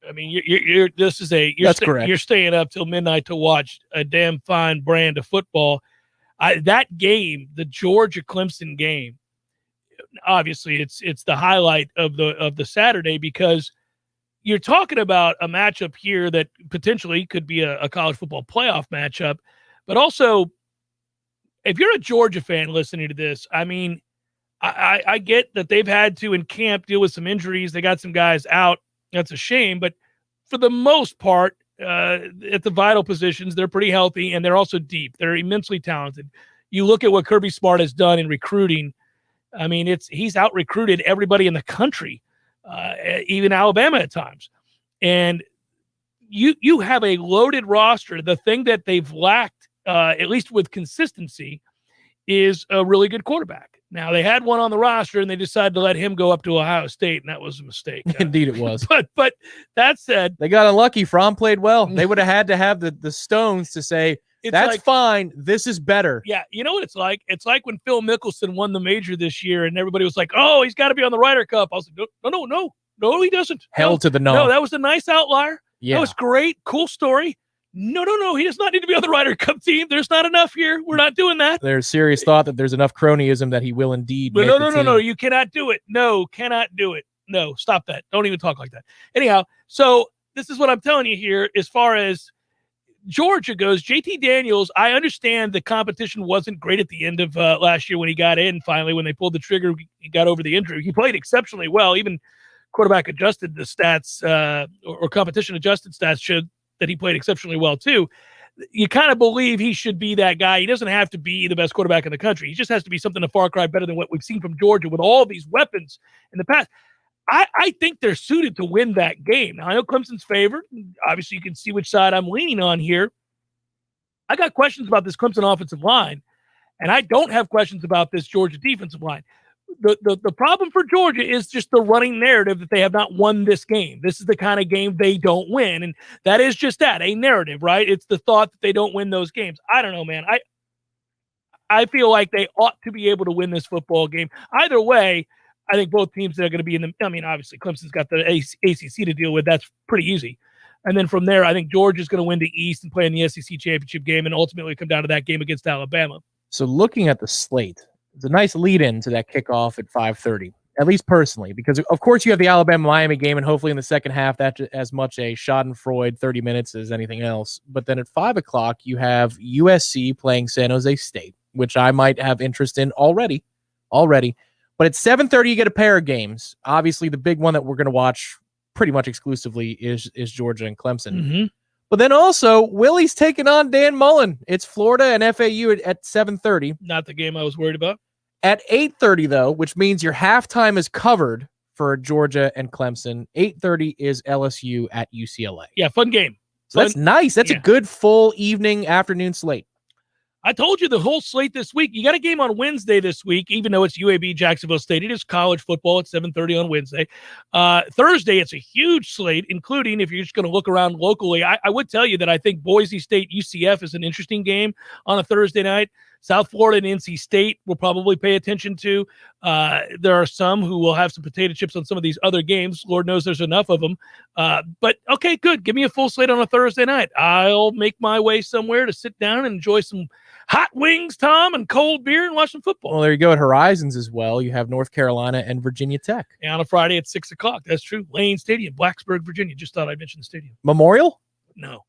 I mean, you're correct. You're staying up till midnight to watch a damn fine brand of football. That game, the Georgia Clemson game, obviously it's the highlight of the Saturday, because you're talking about a matchup here that potentially could be a college football playoff matchup. But also, if you're a Georgia fan listening to this, I mean, I get that they've had to in camp deal with some injuries. They got some guys out. That's a shame. But for the most part, at the vital positions, they're pretty healthy, and they're also deep. They're immensely talented. You look at what Kirby Smart has done in recruiting. I mean, he's out-recruited everybody in the country, even Alabama at times. And you have a loaded roster. The thing that they've lacked, at least with consistency, is a really good quarterback. Now, they had one on the roster, and they decided to let him go up to Ohio State, and that was a mistake. Indeed it was. But that said, they got unlucky. Fromm played well. They would have had to have the stones to say, that's fine. This is better. Yeah, you know what it's like? It's like when Phil Mickelson won the major this year, and everybody was like, "Oh, he's got to be on the Ryder Cup." I was like, "No, he doesn't." Hell to the no. No, that was a nice outlier. Yeah. That was great, cool story. No, he does not need to be on the Ryder Cup team. There's not enough here. We're not doing that. There's serious thought that there's enough cronyism that he will indeed. But no, you cannot do it. No, cannot do it. No, stop that. Don't even talk like that. Anyhow, so this is what I'm telling you here as far as Georgia goes. JT Daniels, I understand the competition wasn't great at the end of last year when he got in. Finally, when they pulled the trigger, he got over the injury. He played exceptionally well. Even quarterback adjusted the stats or competition adjusted stats showed that he played exceptionally well too. You kind of believe he should be that guy. He doesn't have to be the best quarterback in the country. He just has to be something a far cry better than what we've seen from Georgia with all these weapons in the past. I think they're suited to win that game. Now, I know Clemson's favored. Obviously, you can see which side I'm leaning on here. I got questions about this Clemson offensive line, and I don't have questions about this Georgia defensive line. The problem for Georgia is just the running narrative that they have not won this game. This is the kind of game they don't win, and that is just that, a narrative, right? It's the thought that they don't win those games. I don't know, man. I feel like they ought to be able to win this football game. Either way, I think both teams that are going to be in the – I mean, obviously, Clemson's got the ACC to deal with. That's pretty easy. And then from there, I think Georgia's going to win the East and play in the SEC championship game and ultimately come down to that game against Alabama. So looking at the slate, it's a nice lead-in to that kickoff at 5:30, at least personally, because, of course, you have the Alabama-Miami game, and hopefully in the second half, that's as much a Schadenfreude 30 minutes as anything else. But then at 5 o'clock, you have USC playing San Jose State, which I might have interest in already. But at 7:30, you get a pair of games. Obviously, the big one that we're going to watch pretty much exclusively is Georgia and Clemson. Mm-hmm. But then also, Willie's taking on Dan Mullen. It's Florida and FAU at 7:30. Not the game I was worried about. At 8:30, though, which means your halftime is covered for Georgia and Clemson. 8:30 is LSU at UCLA. Yeah, fun game. So that's nice. That's a good full evening, afternoon slate. I told you the whole slate this week. You got a game on Wednesday this week, even though it's UAB Jacksonville State. It is college football at 7:30 on Wednesday. Thursday, it's a huge slate, including if you're just going to look around locally. I would tell you that I think Boise State UCF is an interesting game on a Thursday night. South Florida and NC State will probably pay attention to. There are some who will have some potato chips on some of these other games. Lord knows there's enough of them. But, okay, good. Give me a full slate on a Thursday night. I'll make my way somewhere to sit down and enjoy some hot wings, Tom, and cold beer and watch some football. Well, there you go. At Horizons as well, you have North Carolina and Virginia Tech. Yeah, on a Friday at 6 o'clock. That's true. Lane Stadium, Blacksburg, Virginia. Just thought I'd mention the stadium. Memorial? No.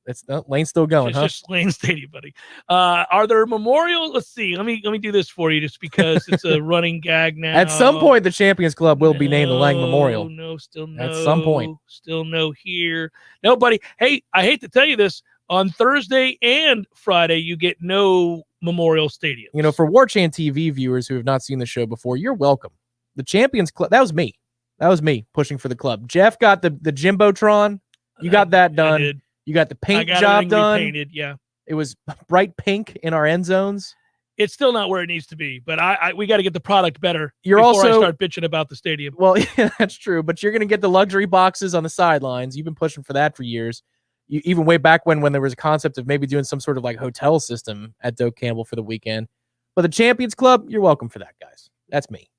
Lane's still going, It's just Lane Stadium, buddy. Are there memorials? Let's see. Let me do this for you just because it's a running gag now. At some point, the Champions Club will be named the Lang Memorial. Still no. At some point. Still no here. No, buddy. Hey, I hate to tell you this. On Thursday and Friday, you get no Memorial Stadium. You know, for Warchant TV viewers who have not seen the show before, you're welcome. The Champions Club, that was me. That was me pushing for the club. Jeff got the Jimbotron. You got that done. I did. You got the paint I got job it done. Painted, yeah. It was bright pink in our end zones. It's still not where it needs to be, but we got to get the product better You're before also I start bitching about the stadium. Well, yeah, that's true, but you're going to get the luxury boxes on the sidelines. You've been pushing for that for years. You, even way back when there was a concept of maybe doing some sort of like hotel system at Doak Campbell for the weekend. But the Champions Club, you're welcome for that, guys. That's me.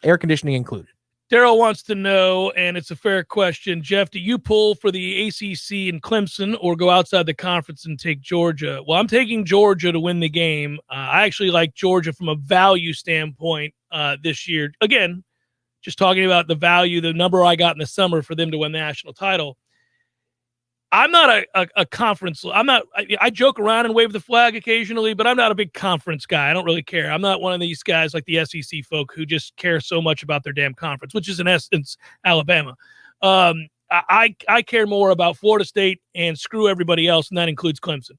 Air conditioning included. Daryl wants to know, and it's a fair question, Jeff, do you pull for the ACC and Clemson or go outside the conference and take Georgia? Well, I'm taking Georgia to win the game. I actually like Georgia from a value standpoint this year. Again, just talking about the value, the number I got in the summer for them to win the national title. I'm not a conference. I joke around and wave the flag occasionally, but I'm not a big conference guy. I don't really care. I'm not one of these guys like the SEC folk who just care so much about their damn conference, which is in essence Alabama. I care more about Florida State and screw everybody else, and that includes Clemson.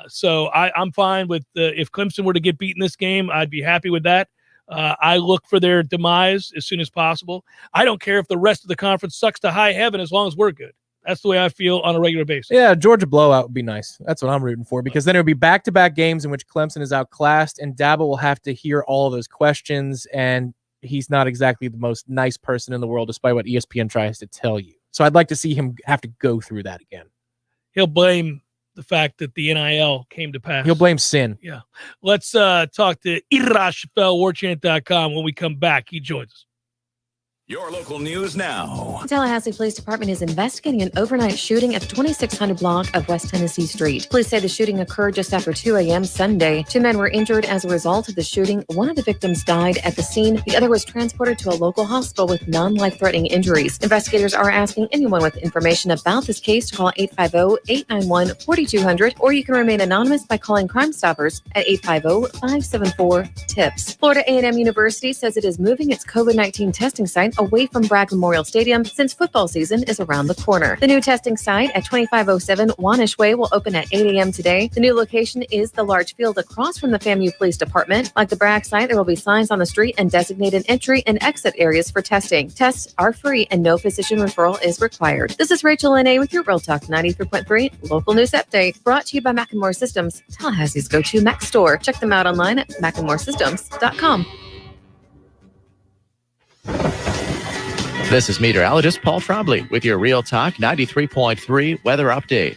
So I'm fine with if Clemson were to get beaten this game, I'd be happy with that. I look for their demise as soon as possible. I don't care if the rest of the conference sucks to high heaven as long as we're good. That's the way I feel on a regular basis. Yeah, Georgia blowout would be nice. That's what I'm rooting for, because then it would be back-to-back games in which Clemson is outclassed, and Dabo will have to hear all of those questions, and he's not exactly the most nice person in the world, despite what ESPN tries to tell you. So I'd like to see him have to go through that again. He'll blame the fact that the NIL came to pass. He'll blame sin. Yeah. Let's talk to Irash Fell, Warchant.com. When we come back, he joins us. Your local news now. The Tallahassee Police Department is investigating an overnight shooting at the 2600 block of West Tennessee Street. Police say the shooting occurred just after 2 a.m. Sunday. 2 men were injured as a result of the shooting. One of the victims died at the scene. The other was transported to a local hospital with non-life-threatening injuries. Investigators are asking anyone with information about this case to call 850-891-4200, or you can remain anonymous by calling Crime Stoppers at 850-574-TIPS. Florida A&M University says it is moving its COVID-19 testing site away from Bragg Memorial Stadium since football season is around the corner. The new testing site at 2507 Wanish Way will open at 8 a.m. today. The new location is the large field across from the FAMU Police Department. Like the Bragg site, there will be signs on the street and designated entry and exit areas for testing. Tests are free and no physician referral is required. This is Rachel Lene with your Real Talk 93.3 local news update, brought to you by Macklemore Systems, Tallahassee's go-to Mac store. Check them out online at macklemoresystems.com. This is meteorologist Paul Trombley with your Real Talk 93.3 weather update.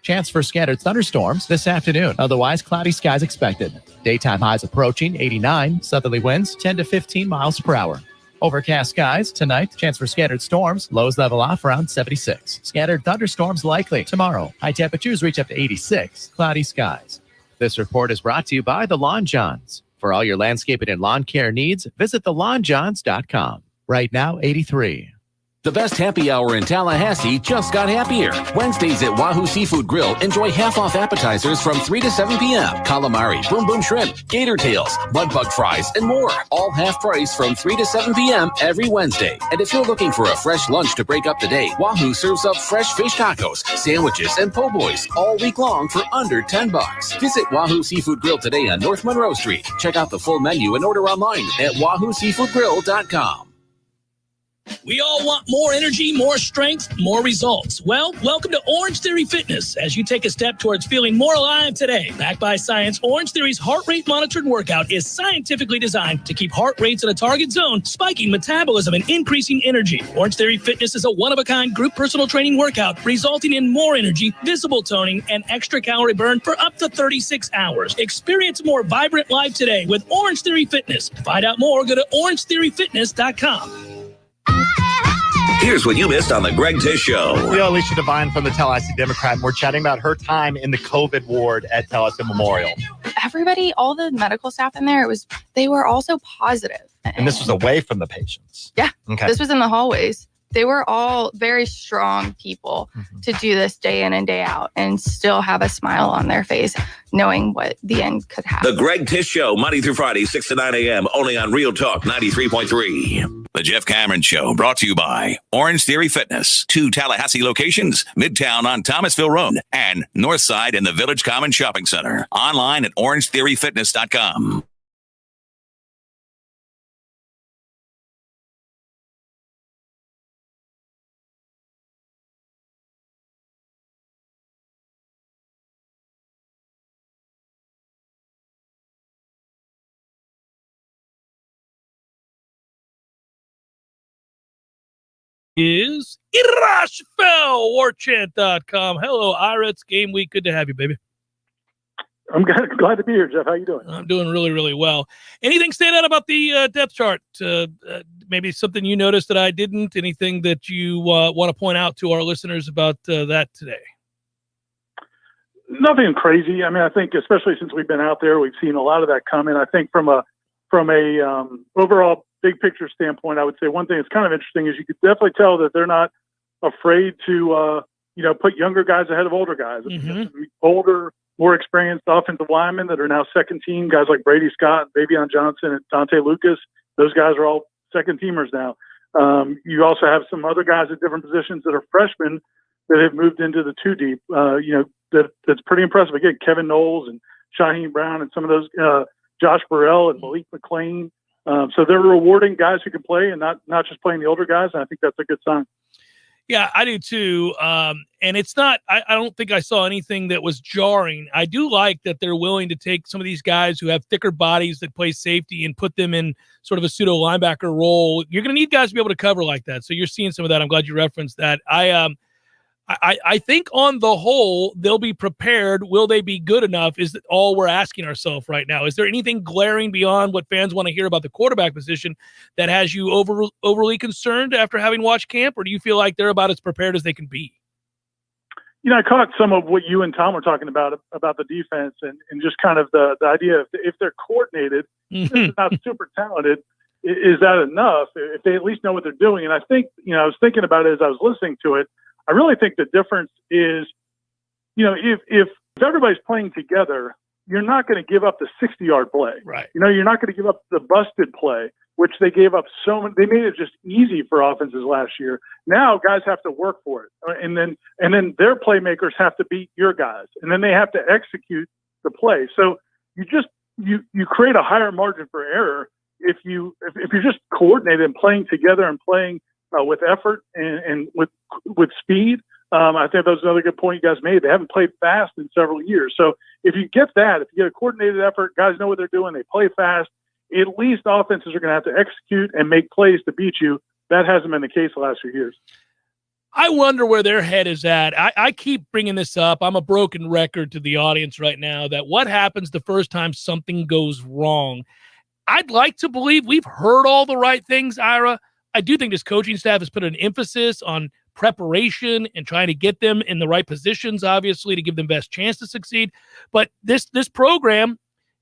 Chance for scattered thunderstorms this afternoon. Otherwise, cloudy skies expected. Daytime highs approaching 89. Southerly winds 10 to 15 miles per hour. Overcast skies tonight. Chance for scattered storms. Lows level off around 76. Scattered thunderstorms likely tomorrow. High temperatures reach up to 86. Cloudy skies. This report is brought to you by the Lawn Johns. For all your landscaping and lawn care needs, visit thelawnjohns.com. Right now, 83. The best happy hour in Tallahassee just got happier. Wednesdays at Wahoo Seafood Grill, enjoy half-off appetizers from 3 to 7 p.m. Calamari, boom boom shrimp, gator tails, mudbug fries, and more. All half price from 3 to 7 p.m. every Wednesday. And if you're looking for a fresh lunch to break up the day, Wahoo serves up fresh fish tacos, sandwiches, and po' boys all week long for under $10. Visit Wahoo Seafood Grill today on North Monroe Street. Check out the full menu and order online at wahooseafoodgrill.com. We all want more energy, more strength, more results. Well, welcome to Orange Theory Fitness as you take a step towards feeling more alive today. Backed by science, Orange Theory's heart rate monitored workout is scientifically designed to keep heart rates in a target zone, spiking metabolism and increasing energy. Orange Theory Fitness is a one-of-a-kind group personal training workout resulting in more energy, visible toning, and extra calorie burn for up to 36 hours. Experience a more vibrant life today with Orange Theory Fitness. To find out more, go to orangetheoryfitness.com. Here's what you missed on the Greg Tish Show. Alicia Devine from the Tallahassee Democrat. We're chatting about her time in the COVID ward at Tallahassee Memorial. Everybody, all the medical staff in there, they were also positive. And this was away from the patients. Yeah. Okay. This was in the hallways. They were all very strong people to do this day in and day out and still have a smile on their face, knowing what the end could happen. The Greg Tish Show, Monday through Friday, 6 to 9 a.m., only on Real Talk 93.3. The Jeff Cameron Show, brought to you by Orange Theory Fitness. 2 Tallahassee locations, Midtown on Thomasville Road and Northside in the Village Common Shopping Center. Online at orangetheoryfitness.com. Is Irashfel, Warchant.com. Hello, Ira. It's game week. Good to have you, baby. I'm glad to be here, Jeff. How you doing? I'm doing really, really well. Anything stand out about the depth chart? Maybe something you noticed that I didn't? Anything that you want to point out to our listeners about that today? Nothing crazy. I mean, I think especially since we've been out there, we've seen a lot of that come in. I think from a overall big picture standpoint, I would say one thing that's kind of interesting is you could definitely tell that they're not afraid to put younger guys ahead of older guys. Older, more experienced offensive linemen that are now second team, guys like Brady Scott, Bavion Johnson, and Dante Lucas. Those guys are all second teamers now. You also have some other guys at different positions that are freshmen that have moved into the 2 deep. That's pretty impressive. Again, Kevin Noles and Shaheem Brown and some of those, Josh Burrell and Malik McLean. So they're rewarding guys who can play and not just playing the older guys. And I think that's a good sign. Yeah, I do too. And it's not, I don't think I saw anything that was jarring. I do like that they're willing to take some of these guys who have thicker bodies that play safety and put them in sort of a pseudo linebacker role. You're going to need guys to be able to cover like that. So you're seeing some of that. I'm glad you referenced that. I think on the whole, they'll be prepared. Will they be good enough is all we're asking ourselves right now. Is there anything glaring beyond what fans want to hear about the quarterback position that has you overly concerned after having watched camp, or do you feel like they're about as prepared as they can be? I caught some of what you and Tom were talking about the defense and just kind of the idea if they're coordinated, not super talented, is that enough? If they at least know what they're doing. And I think, I was thinking about it as I was listening to it. I really think the difference is, if everybody's playing together, you're not going to give up the 60-yard play. Right. You're not going to give up the busted play, which they gave up so many. They made it just easy for offenses last year. Now guys have to work for it, and then their playmakers have to beat your guys, and then they have to execute the play. So you create a higher margin for error if you're just coordinated and playing together and playing with effort and with speed. I think that was another good point you guys made. They haven't played fast in several years. So if you get that, if you get a coordinated effort, guys know what they're doing, they play fast, at least offenses are going to have to execute and make plays to beat you. That hasn't been the case the last few years. I wonder where their head is at. I keep bringing this up. I'm a broken record to the audience right now that what happens the first time something goes wrong? I'd like to believe we've heard all the right things, Ira. I do think this coaching staff has put an emphasis on preparation and trying to get them in the right positions, obviously, to give them best chance to succeed. But this program,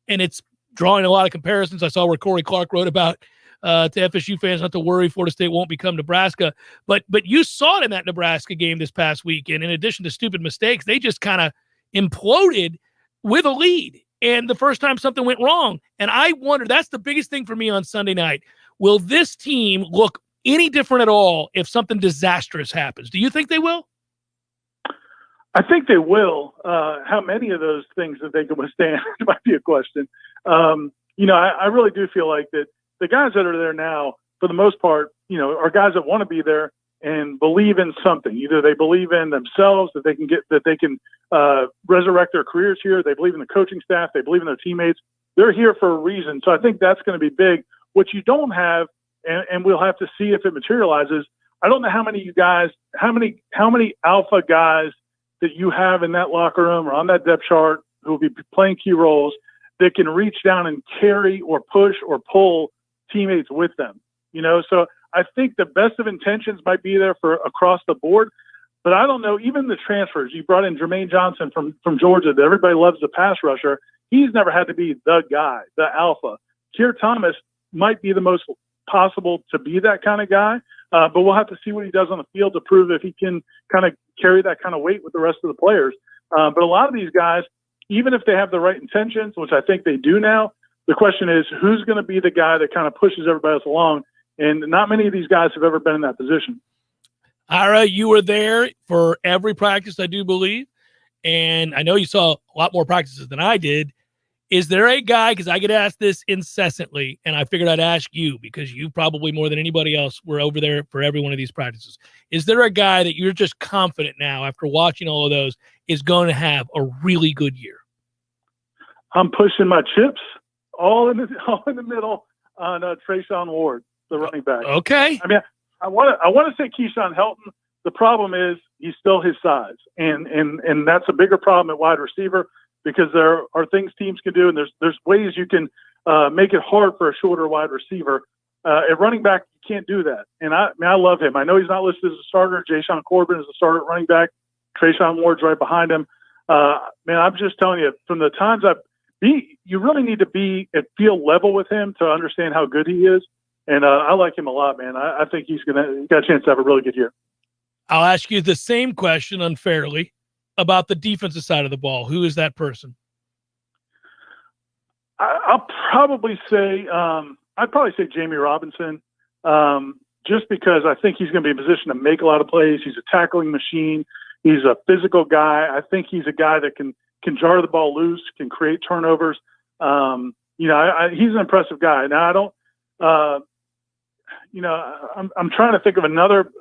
and it's drawing a lot of comparisons. I saw where Corey Clark wrote about to FSU fans not to worry, Florida State won't become Nebraska. But you saw it in that Nebraska game this past weekend. In addition to stupid mistakes, they just kind of imploded with a lead. And the first time something went wrong. And I wonder, that's the biggest thing for me on Sunday night. Will this team look any different at all if something disastrous happens? Do you think they will? I think they will. How many of those things that they can withstand might be a question. I really do feel like that the guys that are there now, for the most part, are guys that want to be there and believe in something. Either they believe in themselves, that they can resurrect their careers here. They believe in the coaching staff. They believe in their teammates. They're here for a reason. So I think that's going to be big. What you don't have, and we'll have to see if it materializes. I don't know how many alpha guys that you have in that locker room or on that depth chart who will be playing key roles that can reach down and carry or push or pull teammates with them. So I think the best of intentions might be there for across the board, but I don't know, even the transfers. You brought in Jermaine Johnson from Georgia that everybody loves, the pass rusher. He's never had to be the guy, the alpha. Keir Thomas might be the most possible to be that kind of guy, but we'll have to see what he does on the field to prove if he can kind of carry that kind of weight with the rest of the players. But a lot of these guys, even if they have the right intentions, which I think they do now, the question is who's going to be the guy that kind of pushes everybody else along? And not many of these guys have ever been in that position. Ira, you were there for every practice, I do believe. And I know you saw a lot more practices than I did. Is there a guy, because I get asked this incessantly, and I figured I'd ask you because you probably more than anybody else were over there for every one of these practices. Is there a guy that you're just confident now after watching all of those is going to have a really good year? I'm pushing my chips all in the middle on Trayshawn Ward, the running back. Okay. I mean, I want to say Keyshawn Helton. The problem is he's still his size, and that's a bigger problem at wide receiver because there are things teams can do, and there's ways you can make it hard for a shorter wide receiver. At running back, you can't do that. And I love him. I know he's not listed as a starter. Jashaun Corbin is a starter at running back. Trayshawn Ward's right behind him. I'm just telling you, from the times you really need to be at field level with him to understand how good he is. And I like him a lot, man. I think he's got a chance to have a really good year. I'll ask you the same question unfairly about the defensive side of the ball. Who is that person? I'll probably say Jamie Robinson, just because I think he's going to be in a position to make a lot of plays. He's a tackling machine. He's a physical guy. I think he's a guy that can jar the ball loose, can create turnovers. He's an impressive guy. Now I don't. I'm trying to think of another.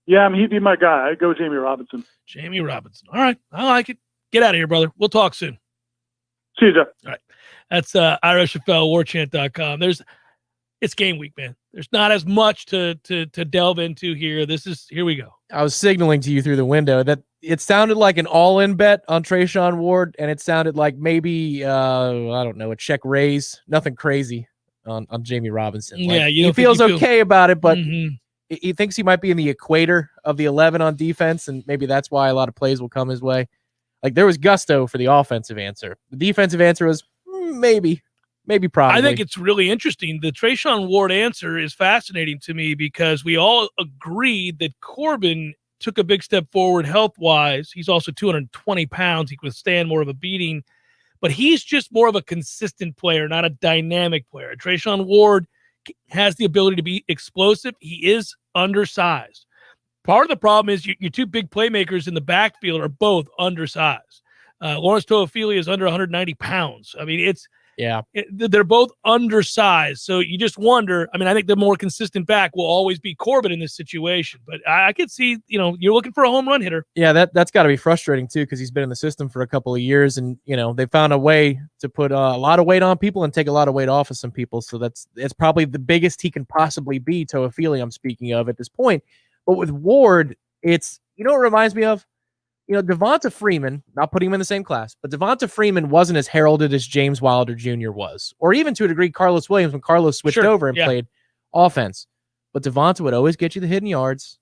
Yeah, he'd be my guy. I'd go Jamie Robinson. Jamie Robinson. All right. I like it. Get out of here, brother. We'll talk soon. See you, Jeff. All right. That's Ira Chaffel, Warchant.com. It's game week, man. There's not as much to delve into here. Here we go. I was signaling to you through the window that it sounded like an all-in bet on Trayshawn Ward, and it sounded like maybe, I don't know, a check raise. Nothing crazy on Jamie Robinson. Yeah, he feels okay about it, but he thinks he might be in the equator of the 11 on defense, and maybe that's why a lot of plays will come his way. Like, there was gusto for the offensive answer. The defensive answer was maybe probably. I think it's really interesting. The Trayshawn Ward answer is fascinating to me because we all agreed that Corbin took a big step forward health-wise. He's also 220 pounds. He can withstand more of a beating. But he's just more of a consistent player, not a dynamic player. Trayshawn Ward has the ability to be explosive. He is undersized. Part of the problem is your two big playmakers in the backfield are both undersized. Lawrence Toafili is under 190 pounds. I mean, they're both undersized. So you just wonder. I think the more consistent back will always be Corbin in this situation. But I could see, you're looking for a home run hitter. Yeah, that's got to be frustrating too because he's been in the system for a couple of years, and they found a way to put a lot of weight on people and take a lot of weight off of some people. So it's probably the biggest he can possibly be. Toafili, I'm speaking of at this point. But with Ward, it's it reminds me of. Devonta Freeman, not putting him in the same class, but Devonta Freeman wasn't as heralded as James Wilder Jr. was, or even to a degree Carlos Williams when Carlos switched over and played offense. But Devonta would always get you the hidden yards.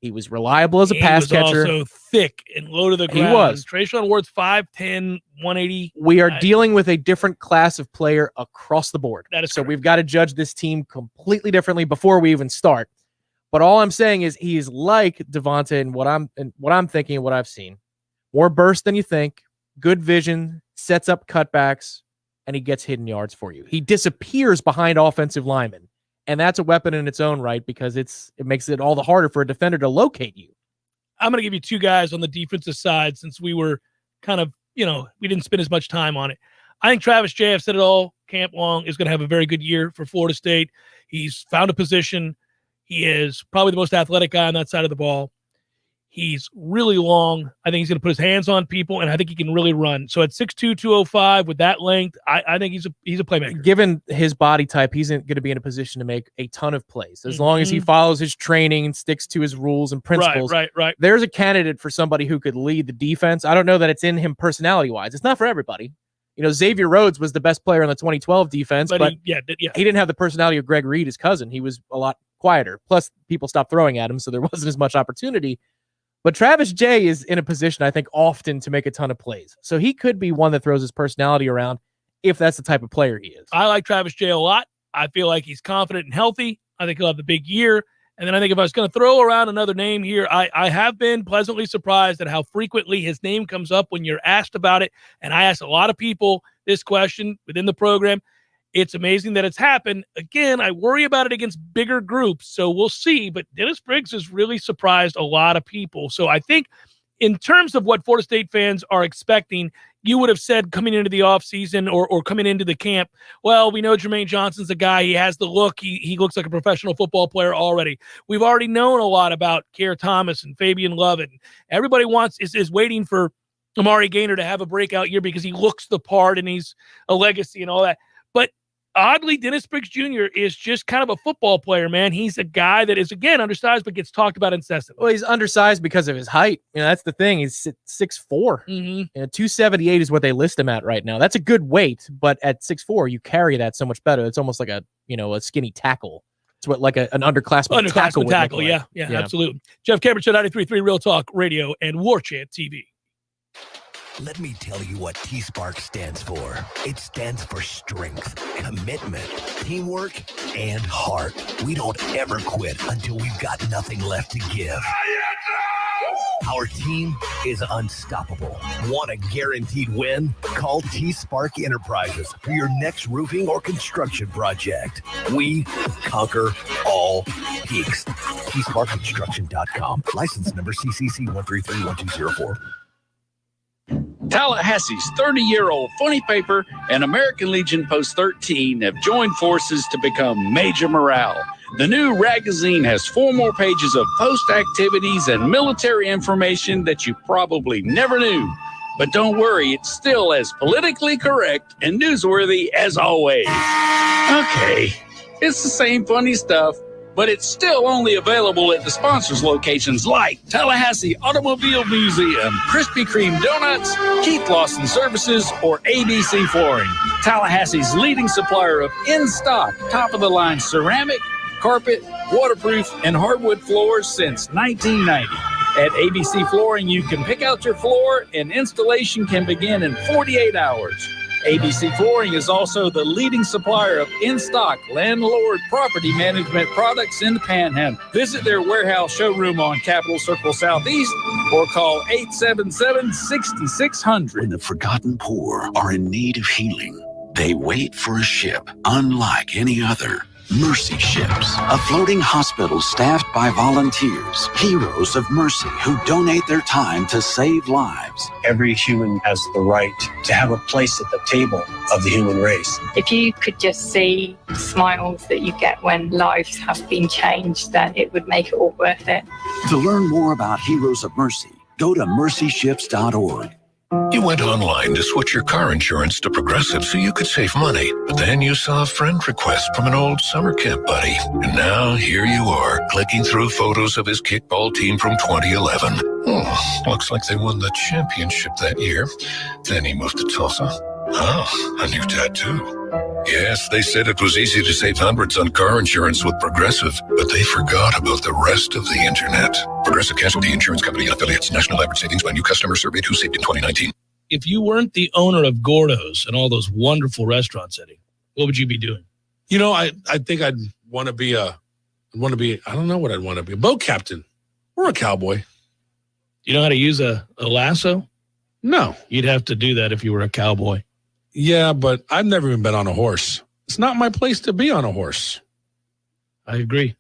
He was reliable as a pass catcher. He was also thick and low to the ground. He was. Trayshawn Ward's 5'10", 180. We are dealing with a different class of player across the board. That is so correct. We've got to judge this team completely differently before we even start. But all I'm saying is he is like Devonta and what I'm thinking and what I've seen. More burst than you think, good vision, sets up cutbacks, and he gets hidden yards for you. He disappears behind offensive linemen, and that's a weapon in its own right because it makes it all the harder for a defender to locate you. I'm going to give you two guys on the defensive side since we were kind of, we didn't spend as much time on it. I think Travis Jay, I've said it all camp long, is going to have a very good year for Florida State. He's found a position. He is probably the most athletic guy on that side of the ball. He's really long. I think he's going to put his hands on people, and I think he can really run. So at 6'2", 205, with that length, I think he's a playmaker. Given his body type, he's going to be in a position to make a ton of plays. As long as he follows his training and sticks to his rules and principles. Right. There's a candidate for somebody who could lead the defense. I don't know that it's in him personality-wise. It's not for everybody. Xavier Rhodes was the best player on the 2012 defense, but he didn't have the personality of Greg Reed, his cousin. He was a lot quieter. Plus, people stopped throwing at him, so there wasn't as much opportunity. But Travis Jay is in a position, I think, often to make a ton of plays. So he could be one that throws his personality around if that's the type of player he is. I like Travis Jay a lot. I feel like he's confident and healthy. I think he'll have a big year. And then I think if I was going to throw around another name here, I have been pleasantly surprised at how frequently his name comes up when you're asked about it. And I asked a lot of people this question within the program. It's amazing that it's happened. Again, I worry about it against bigger groups, so we'll see. But Dennis Briggs has really surprised a lot of people. So I think in terms of what Florida State fans are expecting, you would have said coming into the offseason or coming into the camp, well, we know Jermaine Johnson's a guy. He has the look. He looks like a professional football player already. We've already known a lot about Keir Thomas and Fabian Love, and everybody is waiting for Amari Gaynor to have a breakout year because he looks the part and he's a legacy and all that. But oddly, Dennis Briggs Jr. is just kind of a football player, man. He's a guy that is, again, undersized, but gets talked about incessantly. Well, he's undersized because of his height. That's the thing. He's 6'4". 278 is what they list him at right now. That's a good weight, but at 6'4", you carry that so much better. It's almost like a skinny tackle. It's what like an underclassman tackle. Yeah, absolutely. Jeff Cameron, 93.3 Real Talk Radio and Warchant TV. Let me tell you what T-Spark stands for. It stands for strength, commitment, teamwork, and heart. We don't ever quit until we've got nothing left to give. Our team is unstoppable. Want a guaranteed win? Call T-Spark Enterprises for your next roofing or construction project. We conquer all peaks. TSparkConstruction.com. License number CCC 1331204. Tallahassee's 30-year-old funny paper and American Legion Post 13 have joined forces to become Major Morale. The new magazine has 4 more pages of post activities and military information that you probably never knew. But don't worry, it's still as politically correct and newsworthy as always. Okay, it's the same funny stuff, but it's still only available at the sponsors' locations like Tallahassee Automobile Museum, Krispy Kreme Donuts, Keith Lawson Services, or ABC Flooring. Tallahassee's leading supplier of in-stock, top-of-the-line ceramic, carpet, waterproof, and hardwood floors since 1990. At ABC Flooring, you can pick out your floor, and installation can begin in 48 hours. ABC Flooring is also the leading supplier of in-stock landlord property management products in the Panhandle. Visit their warehouse showroom on Capitol Circle Southeast or call 877-6600. When the forgotten poor are in need of healing, they wait for a ship unlike any other. Mercy Ships, a floating hospital staffed by volunteers, heroes of mercy who donate their time to save lives. Every human has the right to have a place at the table of the human race. If you could just see the smiles that you get when lives have been changed, then it would make it all worth it. To learn more about Heroes of Mercy, go to mercyships.org. You went online to switch your car insurance to Progressive so you could save money. But then you saw a friend request from an old summer camp buddy. And now here you are, clicking through photos of his kickball team from 2011. Looks like they won the championship that year. Then he moved to Tulsa. Oh, a new tattoo. Yes, they said it was easy to save hundreds on car insurance with Progressive, but they forgot about the rest of the internet. Progressive Casualty Insurance Company and affiliates. National average savings by new customer surveyed who saved in 2019. If you weren't the owner of Gordo's and all those wonderful restaurants, Eddie, what would you be doing? I think I'd want to be I don't know what I'd want to be, a boat captain or a cowboy. You know how to use a lasso? No. You'd have to do that if you were a cowboy. Yeah, but I've never even been on a horse. It's not my place to be on a horse. I agree.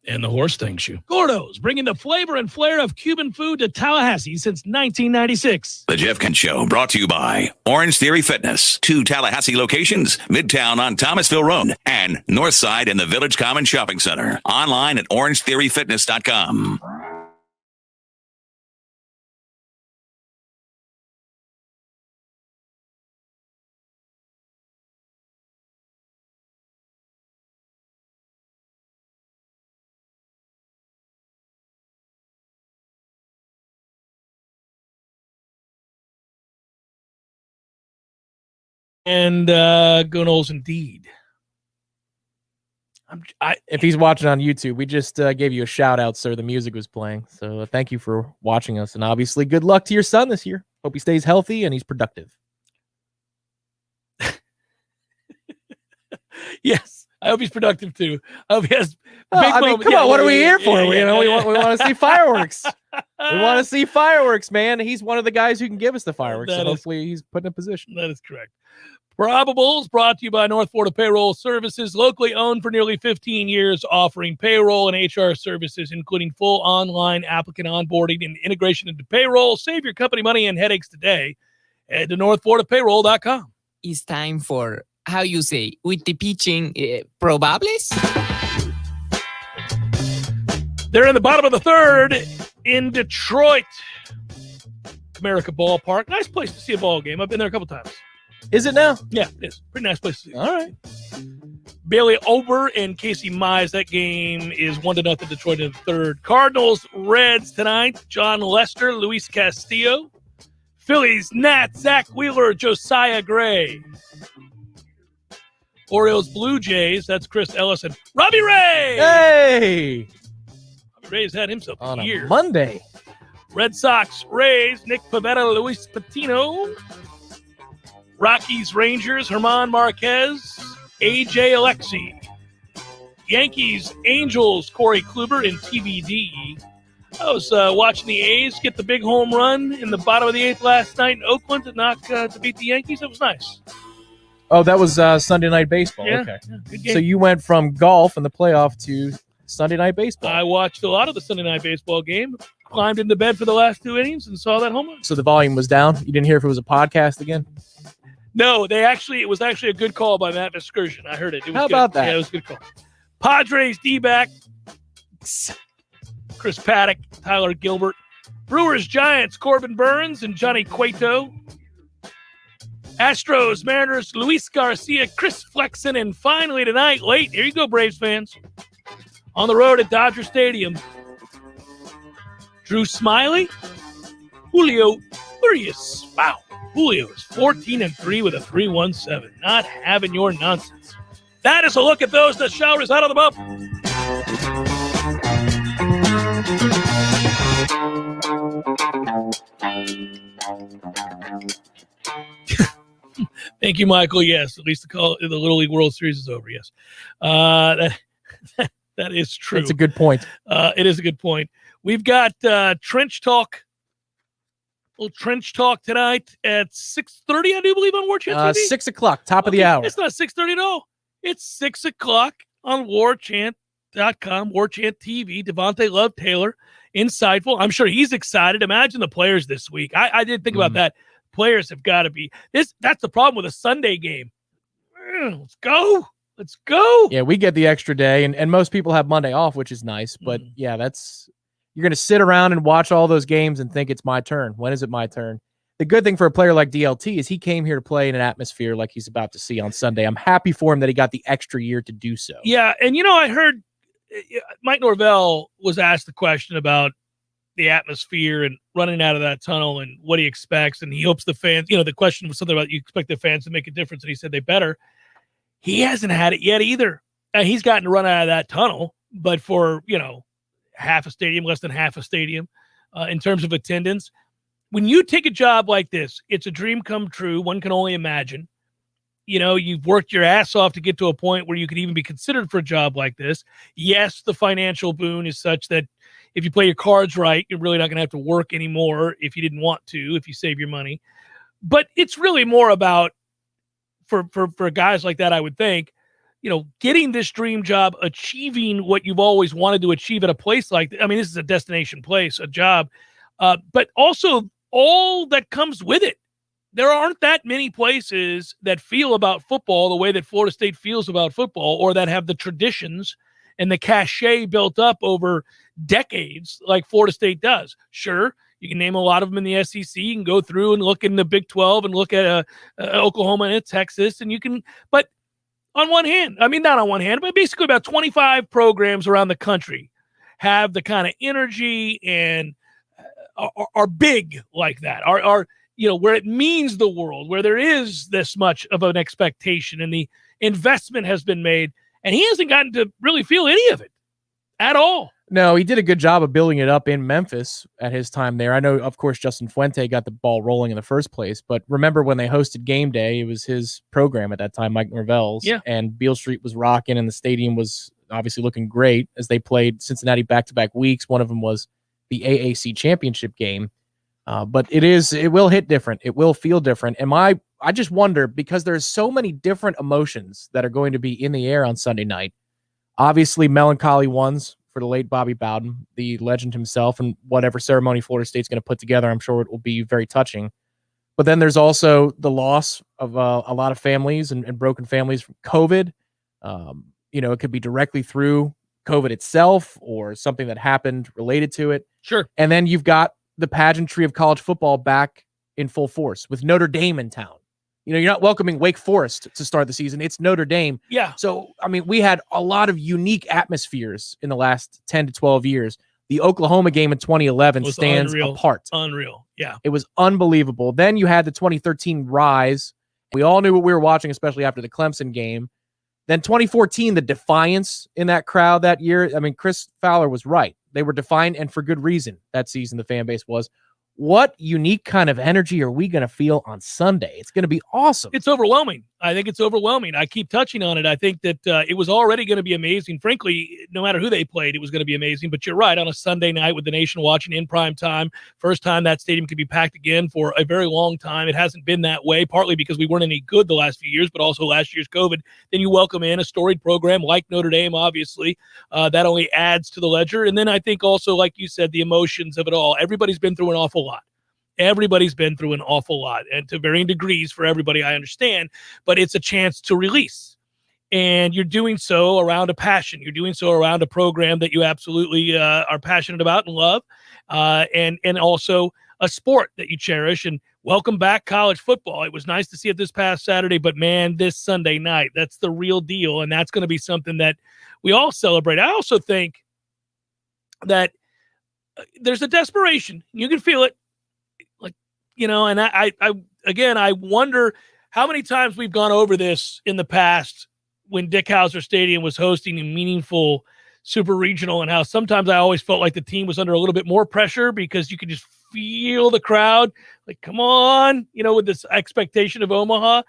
And the horse thanks you. Gordo's, bringing the flavor and flair of Cuban food to Tallahassee since 1996. The Jeff Kent Show, brought to you by Orange Theory Fitness. 2 Tallahassee locations, Midtown on Thomasville Road and Northside in the Village Common Shopping Center. Online at orangetheoryfitness.com. And go Noles indeed. If he's watching on YouTube, we just gave you a shout out, sir. The music was playing. So thank you for watching us. And obviously, good luck to your son this year. Hope he stays healthy and he's productive. Yes. I hope he's productive too. I hope he has come on, what are we here for? We want to see fireworks. We want to see fireworks, man. He's one of the guys who can give us the fireworks. So hopefully he's put in a position. That is correct. Probables brought to you by North Florida Payroll Services, locally owned for nearly 15 years, offering payroll and HR services, including full online applicant onboarding and integration into payroll. Save your company money and headaches today. Head to northfloridapayroll.com. It's time for, how you say, with the pitching, probables? They're in the bottom of the third in Detroit. Comerica Ballpark. Nice place to see a ball game. I've been there a couple times. Is it now? Yeah, it is. Pretty nice place to see. All right. Bailey Ober and Casey Mize. That game is 1-0 Detroit in the third. Cardinals, Reds tonight. John Lester, Luis Castillo. Phillies, Nats, Zach Wheeler, Josiah Gray. Orioles, Blue Jays. That's Chris Ellis and Robbie Ray. Hey! Robbie Ray's had himself on a year. Monday. Red Sox, Rays, Nick Pivetta, Luis Patino. Rockies, Rangers, Herman Marquez, A.J. Alexi. Yankees, Angels, Corey Kluber, and TBD. I was watching the A's get the big home run in the bottom of the 8th last night in Oakland to beat the Yankees. That was nice. Oh, that was Sunday Night Baseball. Yeah, Okay. yeah, good game. So you went from golf and the playoff to Sunday Night Baseball. I watched a lot of the Sunday Night Baseball game, climbed into bed for the last 2 innings, and saw that home run. So the volume was down? You didn't hear if it was a podcast again? No, it was actually a good call by Matt Vescursion. I heard it. It was How good. about that? Yeah, it was a good call. Padres, D-back, Chris Paddock, Tyler Gilbert. Brewers, Giants, Corbin Burns and Johnny Cueto. Astros, Mariners, Luis Garcia, Chris Flexen, and finally tonight, late, here you go, Braves fans, on the road at Dodger Stadium, Drew Smiley, Julio Urias. Wow. Julio is 14-3 with a 3.17. Not having your nonsense. That is a look at those that showers out of the bubble. Thank you, Michael. Yes, at least the Little League World Series is over. Yes, that is true. That's a good point. It is a good point. We've got trench talk. Little trench talk tonight at 6:30, I do believe, on Warchant TV. 6 o'clock, top of the hour. It's not 6:30 at all. It's 6 o'clock on Warchant.com, Warchant TV. Devontae Love Taylor, insightful. I'm sure he's excited. Imagine the players this week. I did think about that. Players have got to be this. That's the problem with a Sunday game. Let's go. Let's go. Yeah, we get the extra day, and most people have Monday off, which is nice. But yeah, you're going to sit around and watch all those games and think it's my turn. When is it my turn? The good thing for a player like DLT is he came here to play in an atmosphere like he's about to see on Sunday. I'm happy for him that he got the extra year to do so. Yeah, and I heard Mike Norvell was asked the question about the atmosphere and running out of that tunnel and what he expects, and he hopes the fans, the question was something about you expect the fans to make a difference, and he said they better. He hasn't had it yet either. He's gotten to run out of that tunnel, but for, half a stadium, less than half a stadium in terms of attendance. When you take a job like this, it's a dream come true. One can only imagine. You've worked your ass off to get to a point where you could even be considered for a job like this. Yes, the financial boon is such that if you play your cards right, you're really not going to have to work anymore if you didn't want to, if you save your money. But it's really more about, for guys like that, I would think, getting this dream job, achieving what you've always wanted to achieve at a place like this. I mean, this is a destination place, a job, but also all that comes with it. There aren't that many places that feel about football the way that Florida State feels about football, or that have the traditions and the cachet built up over decades like Florida State does. Sure, you can name a lot of them in the SEC. You can go through and look in the Big 12 and look at Oklahoma and Texas, and you can – but on one hand – I mean, not on one hand, but basically about 25 programs around the country have the kind of energy and are big like that, are where it means the world, where there is this much of an expectation and the investment has been made, and he hasn't gotten to really feel any of it at all. No, he did a good job of building it up in Memphis at his time there. I know, of course, Justin Fuente got the ball rolling in the first place, but remember when they hosted game day, it was his program at that time, Mike Norvell's, and Beale Street was rocking, and the stadium was obviously looking great as they played Cincinnati back-to-back weeks. One of them was the AAC championship game. But it will hit different. It will feel different. And I just wonder, because there's so many different emotions that are going to be in the air on Sunday night. Obviously, melancholy ones for the late Bobby Bowden, the legend himself, and whatever ceremony Florida State's going to put together, I'm sure it will be very touching. But then there's also the loss of a lot of families and broken families from COVID. It could be directly through COVID itself or something that happened related to it. Sure. And then you've got the pageantry of college football back in full force with Notre Dame in town. You're not welcoming Wake Forest to start the season. It's Notre Dame. Yeah. So, I mean, we had a lot of unique atmospheres in the last 10 to 12 years. The Oklahoma game in 2011 stands apart. Unreal. Yeah. It was unbelievable. Then you had the 2013 rise. We all knew what we were watching, especially after the Clemson game. Then 2014, the defiance in that crowd that year. I mean, Chris Fowler was right. They were defiant, and for good reason that season the fan base was. What unique kind of energy are we going to feel on Sunday? It's going to be awesome. It's overwhelming. I think it's overwhelming. I keep touching on it. I think that it was already going to be amazing. Frankly, no matter who they played, it was going to be amazing. But you're right, on a Sunday night with the nation watching in prime time, first time that stadium could be packed again for a very long time. It hasn't been that way, partly because we weren't any good the last few years, but also last year's COVID. Then you welcome in a storied program like Notre Dame, obviously. That only adds to the ledger. And then I think also, like you said, the emotions of it all. Everybody's been through an awful lot. Everybody's been through an awful lot, and to varying degrees for everybody, I understand, but it's a chance to release. And you're doing so around a passion. You're doing so around a program that you absolutely are passionate about and love, and also a sport that you cherish. And welcome back college football. It was nice to see it this past Saturday, but man, this Sunday night, that's the real deal, and that's going to be something that we all celebrate. I also think that there's a desperation. You can feel it. And I wonder how many times we've gone over this in the past when Dick Howser Stadium was hosting a meaningful super regional, and how sometimes I always felt like the team was under a little bit more pressure because you could just feel the crowd like, come on, with this expectation of Omaha.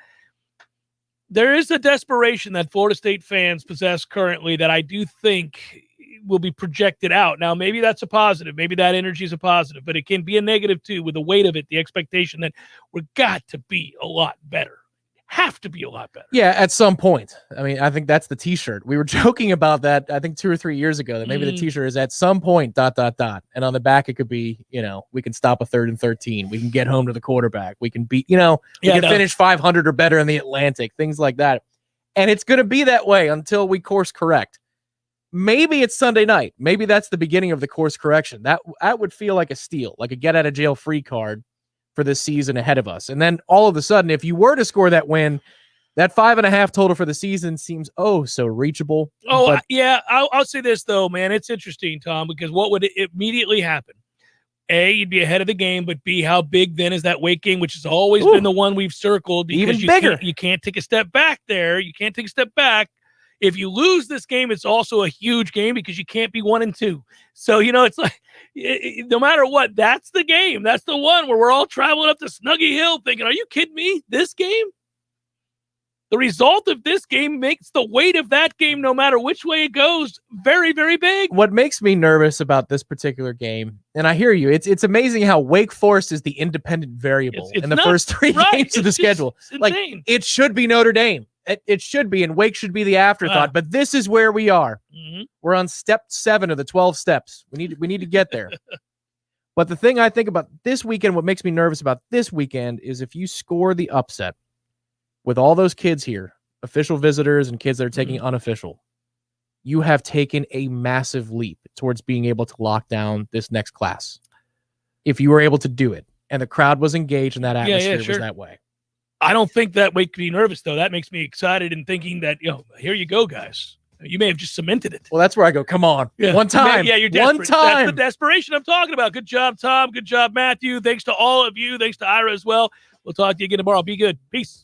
There is a desperation that Florida State fans possess currently that I do think will be projected out. Now, maybe that's a positive. Maybe that energy is a positive, but it can be a negative too, with the weight of it, the expectation that we've got to be a lot better. Have to be a lot better. Yeah, at some point. I mean, I think that's the t-shirt. We were joking about that, I think 2 or 3 years ago, that maybe the t-shirt is at some point, ... And on the back, it could be, we can stop a 3rd and 13. We can get home to the quarterback. We can beat, we can finish 500 or better in the Atlantic, things like that. And it's going to be that way until we course correct. Maybe it's Sunday night. Maybe that's the beginning of the course correction. That would feel like a steal, like a get out of jail free card for this season ahead of us. And then all of a sudden, if you were to score that win, that 5.5 total for the season seems so reachable. I'll say this though, man. It's interesting, Tom, because what would immediately happen? A, you'd be ahead of the game, but B, how big then is that Wake game, which has always been the one we've circled, because even bigger. You can't take a step back there. You can't take a step back. If you lose this game, it's also a huge game because you can't be 1-2. So, it's like, no matter what, that's the game. That's the one where we're all traveling up to Snuggy Hill thinking, are you kidding me? This game? The result of this game makes the weight of that game, no matter which way it goes, very, very big. What makes me nervous about this particular game, and I hear you, it's amazing how Wake Forest is the independent variable in the first 3 games of the schedule. Like, it should be Notre Dame. it should be, and Wake should be the afterthought. But this is where we are. We're on step 7 of the 12 steps. We need to get there. But the thing I think about this weekend, what makes me nervous about this weekend, is if you score the upset with all those kids here, official visitors and kids that are taking unofficial, you have taken a massive leap towards being able to lock down this next class. If you were able to do it, and the crowd was engaged in that atmosphere was that way. I don't think that makes me nervous, though. That makes me excited and thinking that, here you go, guys. You may have just cemented it. Well, that's where I go. Come on. Yeah. One time. Yeah, you're desperate. One time. That's the desperation I'm talking about. Good job, Tom. Good job, Matthew. Thanks to all of you. Thanks to Ira as well. We'll talk to you again tomorrow. Be good. Peace.